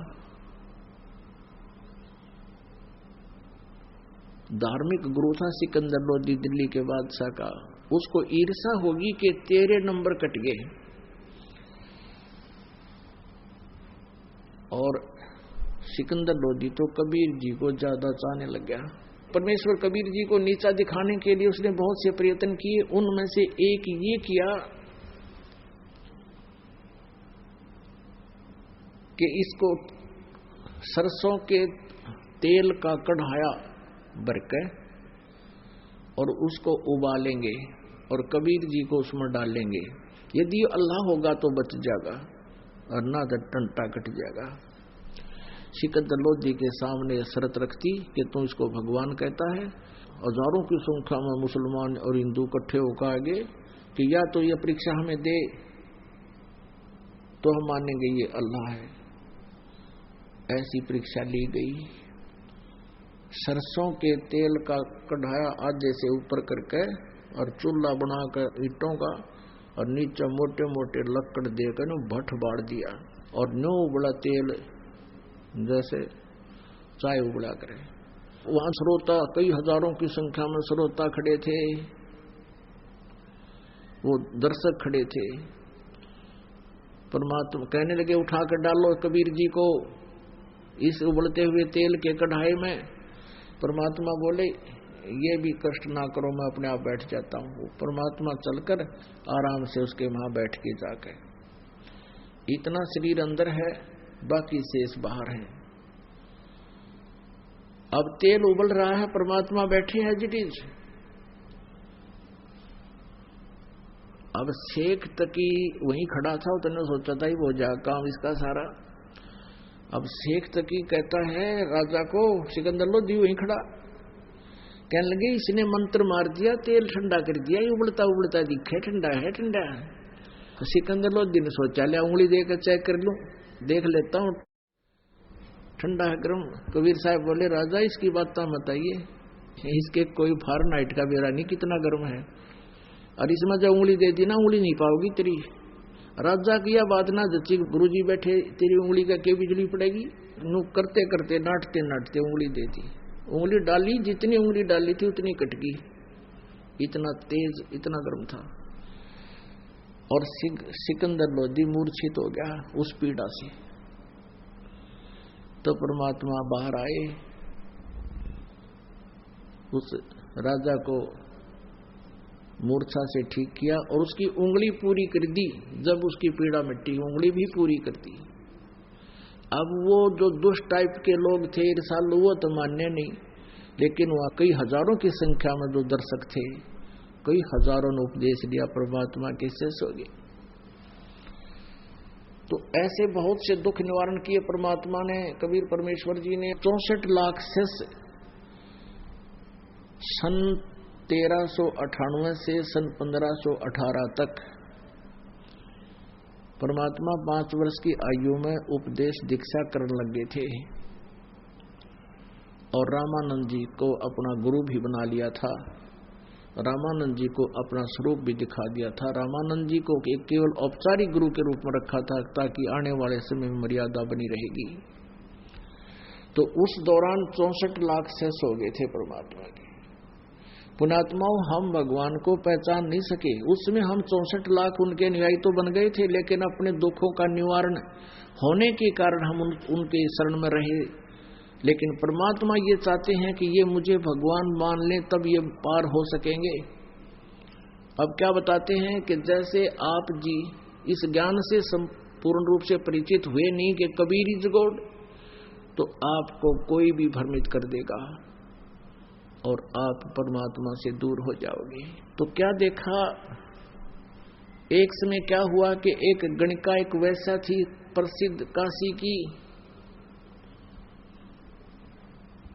धार्मिक गुरु था सिकंदर लोधी, दिल्ली के बादशाह का। उसको ईर्ष्या होगी कि तेरे नंबर कट गए, और सिकंदर लोधी तो कबीर जी को ज्यादा चाहने लग गया। परमेश्वर कबीर जी को नीचा दिखाने के लिए उसने बहुत से प्रयत्न किए। उनमें से एक ये किया कि इसको सरसों के तेल का कढ़ाया भरकर और उसको उबालेंगे और कबीर जी को उसमें डालेंगे। यदि अल्लाह होगा तो बच जाएगा, और ना तो टंटा कट जाएगा। सिकंदर लोधी के सामने शर्त रखती कि तू इसको भगवान कहता है। हजारों की संख्या में मुसलमान और हिंदू इकट्ठे होकर आगे कि या तो ये परीक्षा हमें दे तो हम मानेंगे ये अल्लाह है। ऐसी परीक्षा ली गई। सरसों के तेल का कढ़ाया आधे से ऊपर करके और चूल्हा बनाकर ईंटों का, और नीचे मोटे मोटे लकड़ देकर भट्ट बाड़ दिया, और नो बड़ा तेल जैसे चाय उबला करे। वहां श्रोता कई हजारों की संख्या में श्रोता खड़े थे, वो दर्शक खड़े थे। परमात्मा कहने लगे उठाकर डालो कबीर जी को इस उबलते हुए तेल के कढ़ाई में। परमात्मा बोले ये भी कष्ट ना करो, मैं अपने आप बैठ जाता हूँ। परमात्मा चलकर आराम से उसके वहां बैठ के जाकर, इतना शरीर अंदर है, बाकी शेष बाहर है। अब तेल उबल रहा है, परमात्मा बैठे हैं जिटीज। अब शेख तकी वहीं खड़ा था, उसने सोचा था वो जा काम इसका सारा। अब शेख तकी कहता है राजा को, सिकंदर लोधी वहीं खड़ा, कहने लगे इसने मंत्र मार दिया, तेल ठंडा कर दिया, ये उबलता उबलता दिखे, ठंडा है ठंडा है। तो सिकंदर लोधी ने सोचा लिया उंगली देकर चेक कर लूं, देख लेता हूं ठंडा है गर्म। कबीर साहब बोले राजा इसकी बात मत आइए, इसके कोई फारेनहाइट का बेरा नहीं कितना गर्म है, और इसमें जब उंगली दे दी ना उंगली नहीं पाओगी तेरी। राजा की यह बात ना जच्ची, गुरुजी बैठे, तेरी उंगली का क्या बिजली पड़ेगी। नु करते करते नाटते नाटते उंगली दे दी, उंगली डाली, जितनी उंगली डाली थी उतनी कट गई, इतना तेज, इतना गर्म था। और सिकंदर लोधी मूर्छित हो गया उस पीड़ा से। तो परमात्मा बाहर आए, उस राजा को मूर्छा से ठीक किया और उसकी उंगली पूरी कर दी। जब उसकी पीड़ा मिटी, उंगली भी पूरी कर दी। अब वो जो दुष्ट टाइप के लोग थे ईर्षालु, वो तो मान्य नहीं, लेकिन वहां कई हजारों की संख्या में जो दर्शक थे, कई हजारों ने उपदेश दिया, परमात्मा के शेष हो गए। तो ऐसे बहुत से दुख निवारण किए परमात्मा ने, कबीर परमेश्वर जी ने। 64 लाख शेष सन 1398 से सन 1518 तक परमात्मा 5 वर्ष की आयु में उपदेश दीक्षा करने लगे थे और रामानंद जी को अपना गुरु भी बना लिया था। रामानंद जी को अपना स्वरूप भी दिखा दिया था। रामानंद जी को एक केवल औपचारिक गुरु के रूप में रखा था ताकि आने वाले समय में मर्यादा बनी रहेगी। तो उस दौरान 64 लाख शेष हो गए थे परमात्मा के। पुण्यात्माओं, हम भगवान को पहचान नहीं सके। उसमें हम 64 लाख उनके अनुयायी तो बन गए थे, लेकिन अपने दुखों का निवारण होने के कारण हम उनके शरण में रहे। लेकिन परमात्मा ये चाहते हैं कि ये मुझे भगवान मान ले, तब ये पार हो सकेंगे। अब क्या बताते हैं कि जैसे आप जी इस ज्ञान से संपूर्ण रूप से परिचित हुए नहीं कि कबीर इज गॉड, तो आपको कोई भी भ्रमित कर देगा और आप परमात्मा से दूर हो जाओगे। तो क्या देखा, एक समय क्या हुआ कि एक गणिका, एक वैश्या थी प्रसिद्ध काशी की,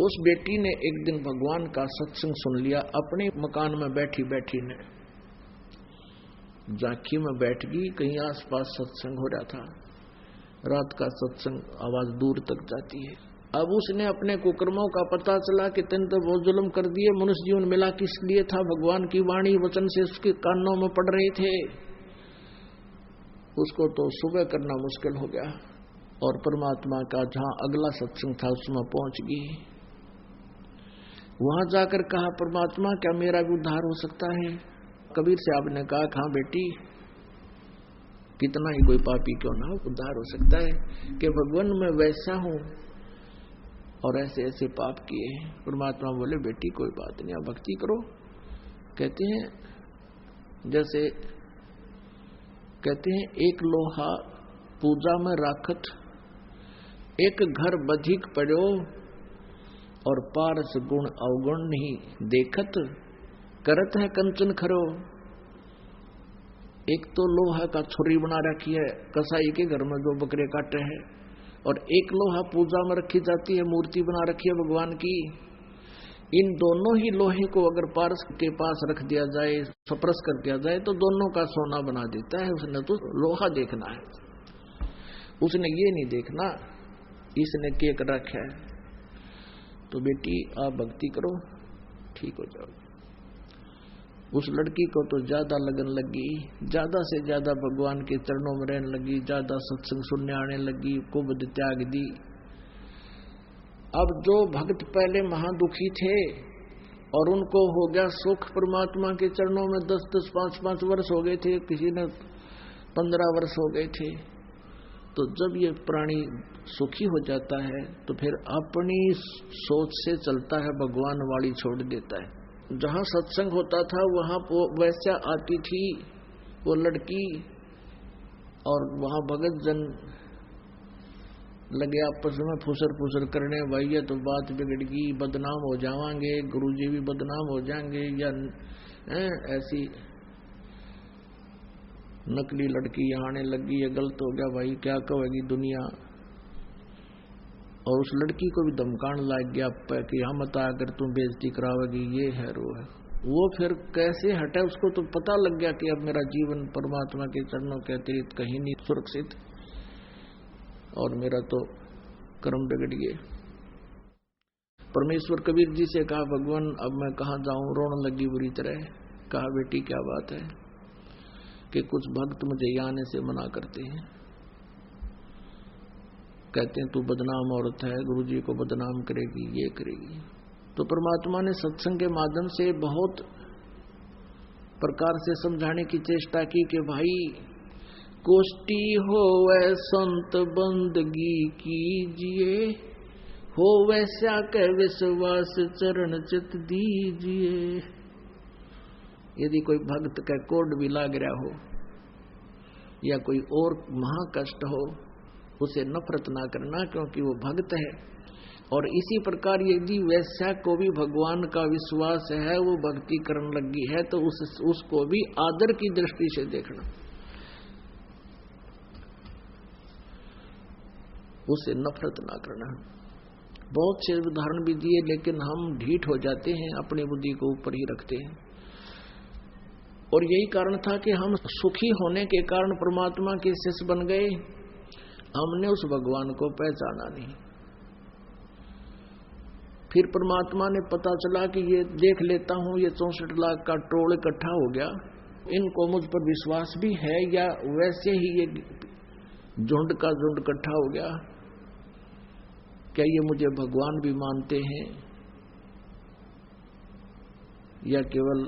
उस बेटी ने एक दिन भगवान का सत्संग सुन लिया। अपने मकान में बैठी बैठी ने झांकी में बैठ गई, कहीं आसपास सत्संग हो रहा था। रात का सत्संग, आवाज दूर तक जाती है। अब उसने अपने कुकर्मों का पता चला कि तन तो बहुत जुल्म कर दिए। मनुष्य जीवन मिला किस लिए था? भगवान की वाणी वचन से उसके कानों में पड़ रहे थे। उसको तो सुबह करना मुश्किल हो गया और परमात्मा का जहां अगला सत्संग था उसमें पहुंच गई। वहां जाकर कहा, परमात्मा क्या मेरा भी उद्धार हो सकता है? कबीर साहब ने कहा, हाँ बेटी, कितना ही कोई पापी क्यों ना हो, उद्धार हो सकता है कि भगवान मैं वैसा हूं और ऐसे ऐसे पाप किए। परमात्मा बोले, बेटी कोई बात नहीं, आप भक्ति करो। कहते हैं जैसे कहते हैं एक लोहा पूजा में राखत, एक घर बधिक पड़ो और पारस गुण अवगुण नहीं देखत, करत है कंचन खरो। एक तो लोहा का छुरी बना रखी है कसाई के घर में जो बकरे काटे हैं, और एक लोहा पूजा में रखी जाती है, मूर्ति बना रखी है भगवान की। इन दोनों ही लोहे को अगर पारस के पास रख दिया जाए, सप्रस कर दिया जाए, तो दोनों का सोना बना देता है। उसने तो लोहा देखना है, उसने ये नहीं देखना इसने क्या कर रखा है। तो बेटी आप भक्ति करो, ठीक हो जाओगे। उस लड़की को तो ज्यादा लगन लगी, ज्यादा से ज्यादा भगवान के चरणों में रहने लगी, ज्यादा सत्संग सुनने आने लगी, कुबद त्याग दी। अब जो भक्त पहले महादुखी थे और उनको हो गया सुख परमात्मा के चरणों में, 10-10, 5-5 वर्ष हो गए थे, किसी ने 15 वर्ष हो गए थे। तो जब ये प्राणी सुखी हो जाता है तो फिर अपनी सोच से चलता है, भगवान वाली छोड़ देता है। जहां सत्संग होता था वहां वैसा आती थी वो लड़की, और वहां भगत जन लगे आपस में फुसर करने, भाई ये तो बात बिगड़ गई, बदनाम हो जाएंगे, गुरुजी भी बदनाम हो जाएंगे, या ऐसी नकली लड़की यहाँ आने लगी, ये गलत हो गया, भाई क्या कहेगी दुनिया। और उस लड़की को भी धमकाने लग गया कि हम मत अगर तुम बेइज्जती कराओगी, ये है वो है। वो फिर कैसे हटा, उसको तो पता लग गया कि अब मेरा जीवन परमात्मा के चरणों के अतिरिक्त कहीं नहीं सुरक्षित, और मेरा तो कर्म बिगड़ गए। परमेश्वर कबीर जी से कहा, भगवान अब मैं कहाँ जाऊं, रोने लगी बुरी तरह। कहा, बेटी क्या बात है कि कुछ भक्त मुझे यहाँ आने से मना करते हैं, कहते हैं तू बदनाम औरत है, गुरुजी को बदनाम करेगी, ये करेगी। तो परमात्मा ने सत्संग के माध्यम से बहुत प्रकार से समझाने की चेष्टा की कि भाई कोष्टी होवे संत बंदगी कीजिए, हो वैसा के विश्वास चरण चित दीजिए। यदि कोई भक्त का कोड भी लाग रहा हो या कोई और महाकष्ट हो, उसे नफरत ना करना, क्योंकि वो भक्त है। और इसी प्रकार यदि वैश्या को भी भगवान का विश्वास है, वो भक्ति करने लगी है, तो उसको भी आदर की दृष्टि से देखना, उसे नफरत ना करना। बहुत से उदाहरण भी दिए, लेकिन हम ढीठ हो जाते हैं, अपनी बुद्धि को ऊपर ही रखते हैं। और यही कारण था कि हम सुखी होने के कारण परमात्मा के शिष्य बन गए, हमने उस भगवान को पहचाना नहीं। फिर परमात्मा ने पता चला कि ये देख लेता हूं, ये 64 लाख का टोल इकट्ठा हो गया, इनको मुझ पर विश्वास भी है या वैसे ही ये झुंड का झुंड इकट्ठा हो गया, क्या ये मुझे भगवान भी मानते हैं या केवल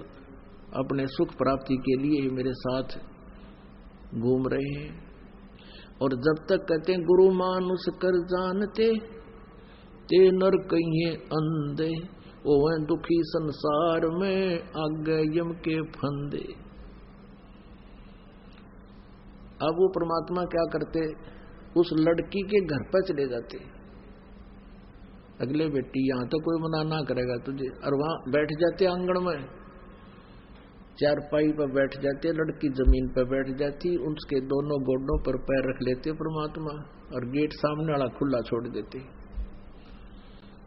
अपने सुख प्राप्ति के लिए ही मेरे साथ घूम रहे हैं। और जब तक कहते हैं गुरु मानुष कर जानते ते नर कहिए अंधे, ओ दुखी संसार में आगे यम के फंदे। अब वो परमात्मा क्या करते, उस लड़की के घर पर चले जाते, अगले बेटी यहां तो कोई मना ना करेगा तुझे, और वहां बैठ जाते आंगन में, चारपाई पर बैठ जाते, लड़की जमीन पर बैठ जाती, उसके दोनों गोडों पर पैर रख लेते परमात्मा, और गेट सामने वाला खुला छोड़ देते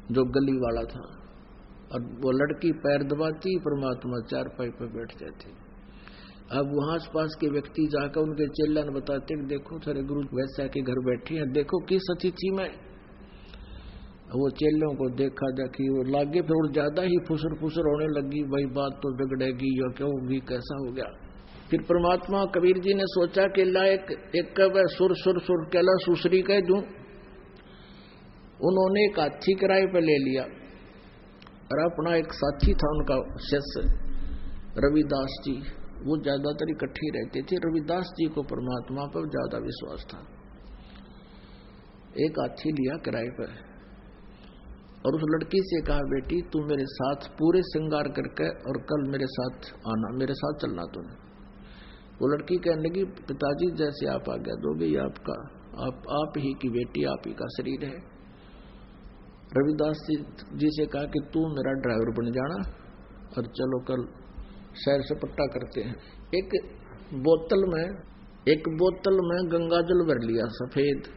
जो गली वाला था, और वो लड़की पैर दबाती, परमात्मा चारपाई पर बैठ जाते। अब वहां आसपास के व्यक्ति जाकर उनके चेला ने बताते कि देखो तेरे गुरु वैसा के घर बैठी है, देखो किस अतिथि में। वो चेलों को देखा देखी वो लागे, फिर और ज्यादा ही फुसर फुसर होने लगी, भाई बात तो बिगड़ेगी या क्या होगी, कैसा हो गया। फिर परमात्मा कबीर जी ने सोचा कि ला एक सुर सुर सुर केला सुसरी कह दूं। उन्होंने एक हाथी किराए पे ले लिया, और अपना एक साथी था उनका शिष्य रविदास जी, वो ज्यादातर इकट्ठे रहते थे। रविदास जी को परमात्मा पर ज्यादा विश्वास था। एक हाथी लिया किराए पर, और उस लड़की से कहा बेटी तू मेरे साथ पूरे श्रृंगार करके और कल मेरे साथ आना, मेरे साथ चलना तूने। वो लड़की कहने लगी पिताजी जैसे आप आज्ञा दोगे, ये आपका आप ही की बेटी, आप ही का शरीर है। रविदास जी से कहा कि तू मेरा ड्राइवर बन जाना और चलो कल सैर सपट्टा करते हैं। एक बोतल में गंगाजल भर लिया सफेद,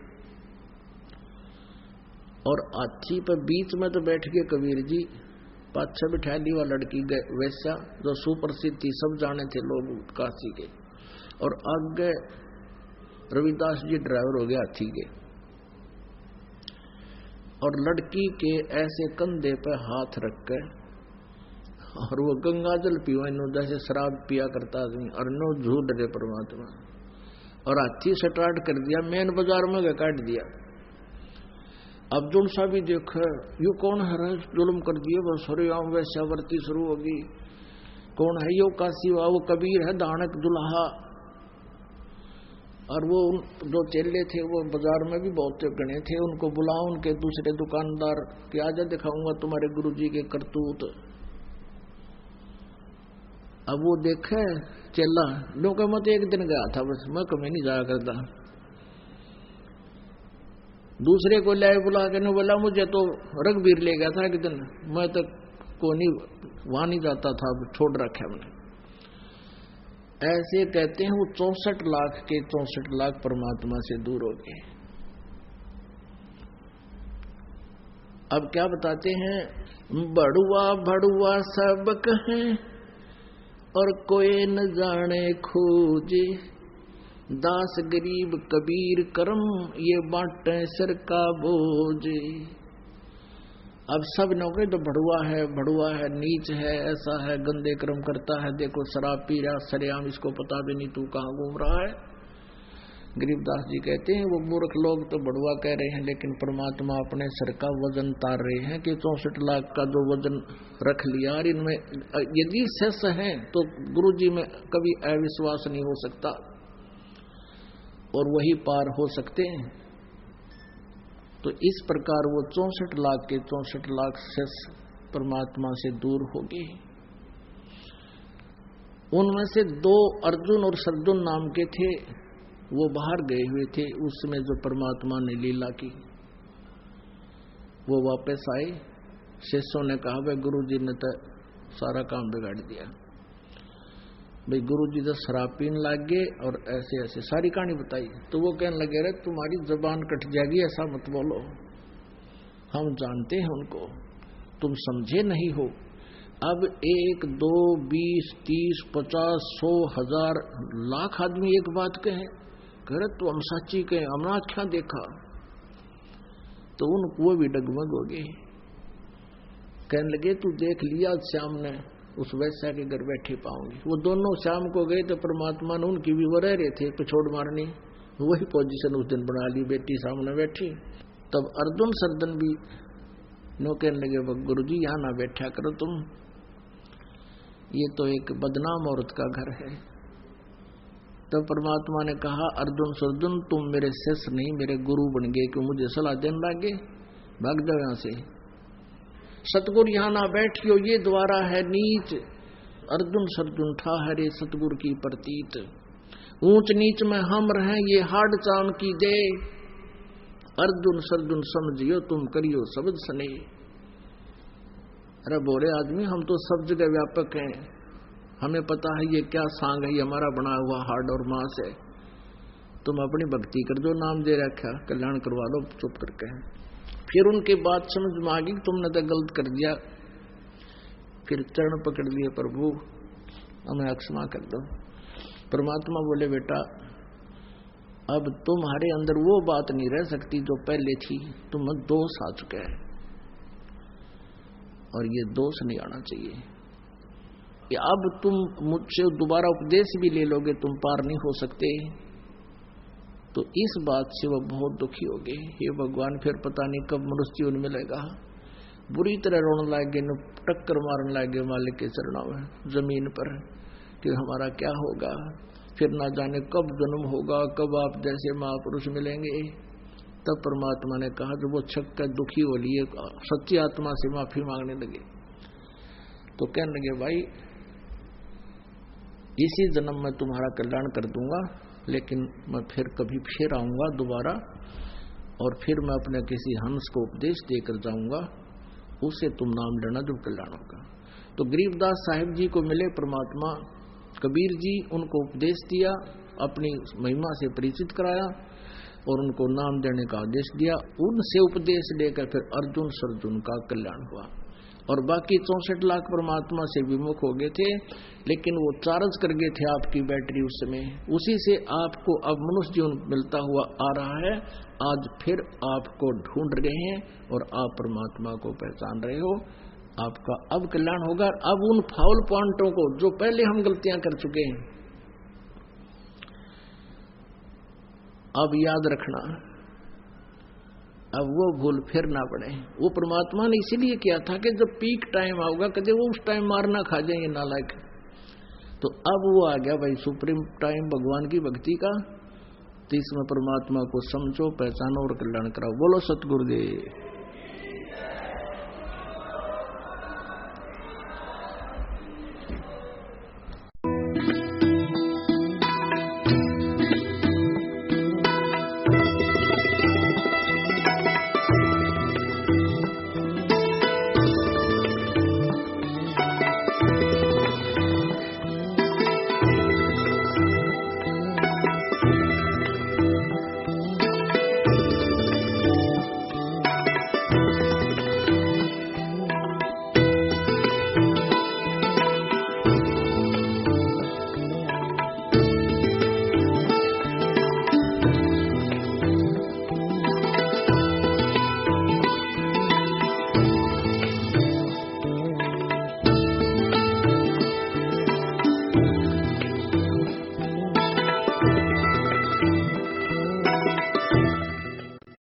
और हाथी पर बीच में तो बैठ गए कबीर जी, पाछे बिठा ली वह लड़की वैसा जो सुप्रसिद्ध थी, सब जाने थे लोग काशी के, और आगे रविदास जी ड्राइवर हो गए हाथी के। और लड़की के ऐसे कंधे पे हाथ रख के, और वो गंगाजल पीवा नो जैसे शराब पिया करता आदमी, और नो झूठ रहे परमात्मा, और हाथी स्टार्ट कर दिया, मेन बाजार में काट दिया। अब जुल सा भी देख यू कौन है, जुल्म कर दिए, बस हरियाम वैश्यावर्ती शुरू होगी, कौन है यो काशी वा, वो कबीर है दानक दुल्हा। और वो जो चेले थे वो बाजार में भी बहुत गणे थे, उनको बुलाओ, उनके दूसरे दुकानदार कि आजा दिखाऊंगा तुम्हारे गुरुजी के करतूत। अब वो देखे चेला, लोग मत एक दिन गया था बस, मैं कभी नहीं जाया करता। दूसरे को लाए बुला के, बोला मुझे तो रघुवीर ले गया था एक दिन, मैं तो को नहीं वहां नहीं जाता था, छोड़ रखा मैंने। ऐसे कहते हैं वो 64 लाख के 64 लाख परमात्मा से दूर हो गए। अब क्या बताते हैं, बड़ुआ बड़ुआ सब कहें और कोई न जाने खोजे, दास गरीब कबीर करम ये बांटे सिर का बोझे। अब सब नौकरी तो बड़ुआ है, नीच है, ऐसा है, गंदे कर्म करता है, देखो शराब पी रहा सरेआम, इसको पता भी नहीं तू कहाँ घूम रहा है। गरीबदास जी कहते हैं वो मूर्ख लोग तो बड़ुआ कह रहे हैं, लेकिन परमात्मा अपने सर का वजन तार रहे हैं कि 64 लाख का जो वजन रख लिया, और इनमें यदि शेष है तो गुरु जी में कभी अविश्वास नहीं हो सकता और वही पार हो सकते हैं। तो इस प्रकार वो 64 लाख के 64 लाख शेष परमात्मा से दूर हो गए। उनमें से 2 अर्जुन और सरजुन नाम के थे, वो बाहर गए हुए थे। उसमें जो परमात्मा ने लीला की वो वापस आए। शिष्यों ने कहा भाई गुरु जी ने तो सारा काम बिगाड़ दिया, भाई गुरु जी तो शराब पीने लग गए और ऐसे ऐसे सारी कहानी बताई। तो वो कहने लगे रे तुम्हारी जबान कट जाएगी, ऐसा मत बोलो, हम जानते हैं उनको, तुम समझे नहीं हो। अब 1, 2, 20, 30, 50, 100, 1000, लाख आदमी एक बात कहे, कह रहे तो हम सच्ची कहे, हमने क्या देखा। तो वो भी डगमग हो गए, कहने लगे तू देख लिया श्याम ने उस वैश्या के घर बैठे पाऊंगी। वो दोनों शाम को गए तो परमात्मा ने उनकी भी वो रह रहे थे पिछोड़ मारनी, वही पोजीशन उस दिन बना ली, बेटी सामने बैठी। तब अर्जुन सरदन भी नो कहने लगे गुरु जी यहाँ ना बैठा करो तुम, ये तो एक बदनाम औरत का घर है। तब परमात्मा ने कहा अर्जुन सरदन तुम मेरे शिष्य नहीं मेरे गुरु बन गए, क्यों मुझे सलाह देने लगे, भाग जाओ यहाँ से। सतगुरु यहाँ ना बैठियो, ये द्वारा है नीच। अर्जुन सरजुन ठाहरे सतगुरु की प्रतीत, ऊंच नीच में हम रहें ये हाड चाम की दे। अर्जुन सरजुन समझियो तुम करियो शब्द सने। अरे बोले आदमी हम तो सब जगह व्यापक हैं, हमें पता है ये क्या सांग है, ये हमारा बना हुआ हाड और मांस है, तुम अपनी भक्ति कर दो, नाम दे रखा कल्याण करवा लो चुप करके। फिर उनकी बात समझ में आ गई तुमने तो गलत कर दिया। फिर चरण पकड़ लिए प्रभु हमें अक्षमा कर दो। परमात्मा बोले बेटा अब तुम्हारे अंदर वो बात नहीं रह सकती जो पहले थी, तुम दोष आ चुका है और ये दोष नहीं आना चाहिए। कि अब तुम मुझसे दोबारा उपदेश भी ले लोगे तुम पार नहीं हो सकते। तो इस बात से वह बहुत दुखी हो गए। हे भगवान फिर पता नहीं कब मनुष्य जीवन मिलेगा। बुरी तरह रोने लगे, टक्कर मारने लगे मालिक के चरणों में जमीन पर कि हमारा क्या होगा, फिर ना जाने कब जन्म होगा, कब आप जैसे महापुरुष मिलेंगे। तब परमात्मा ने कहा जब वो छक्का दुखी हो लिए सच्ची आत्मा से माफी मांगने लगे तो कहने लगे भाई इसी जन्म में तुम्हारा कल्याण कर दूंगा, लेकिन मैं फिर कभी फिर आऊंगा दोबारा और फिर मैं अपने किसी हंस को उपदेश देकर जाऊंगा, उसे तुम नाम लेना जब कल्याण होगा। तो गरीबदास साहिब जी को मिले परमात्मा, कबीर जी उनको उपदेश दिया, अपनी महिमा से परिचित कराया और उनको नाम देने का आदेश दिया। उनसे उपदेश लेकर फिर अर्जुन सरजुन का कल्याण हुआ और बाकी 64 लाख परमात्मा से विमुख हो गए थे, लेकिन वो चार्ज कर गए थे आपकी बैटरी उस समय, उसी से आपको अब मनुष्य जीवन मिलता हुआ आ रहा है। आज फिर आपको ढूंढ रहे हैं और आप परमात्मा को पहचान रहे हो, आपका अब कल्याण होगा। अब उन फाउल पॉइंटों को जो पहले हम गलतियां कर चुके हैं अब याद रखना, अब वो भूल फिर ना पड़े। वो परमात्मा ने इसीलिए किया था कि जब पीक टाइम आऊगा कदे वो उस टाइम मारना खा जाएंगे नालायक। तो अब वो आ गया भाई सुप्रीम टाइम भगवान की भक्ति का, तो इसमें परमात्मा को समझो, पहचानो और कल्याण कराओ। बोलो सतगुरुदेव।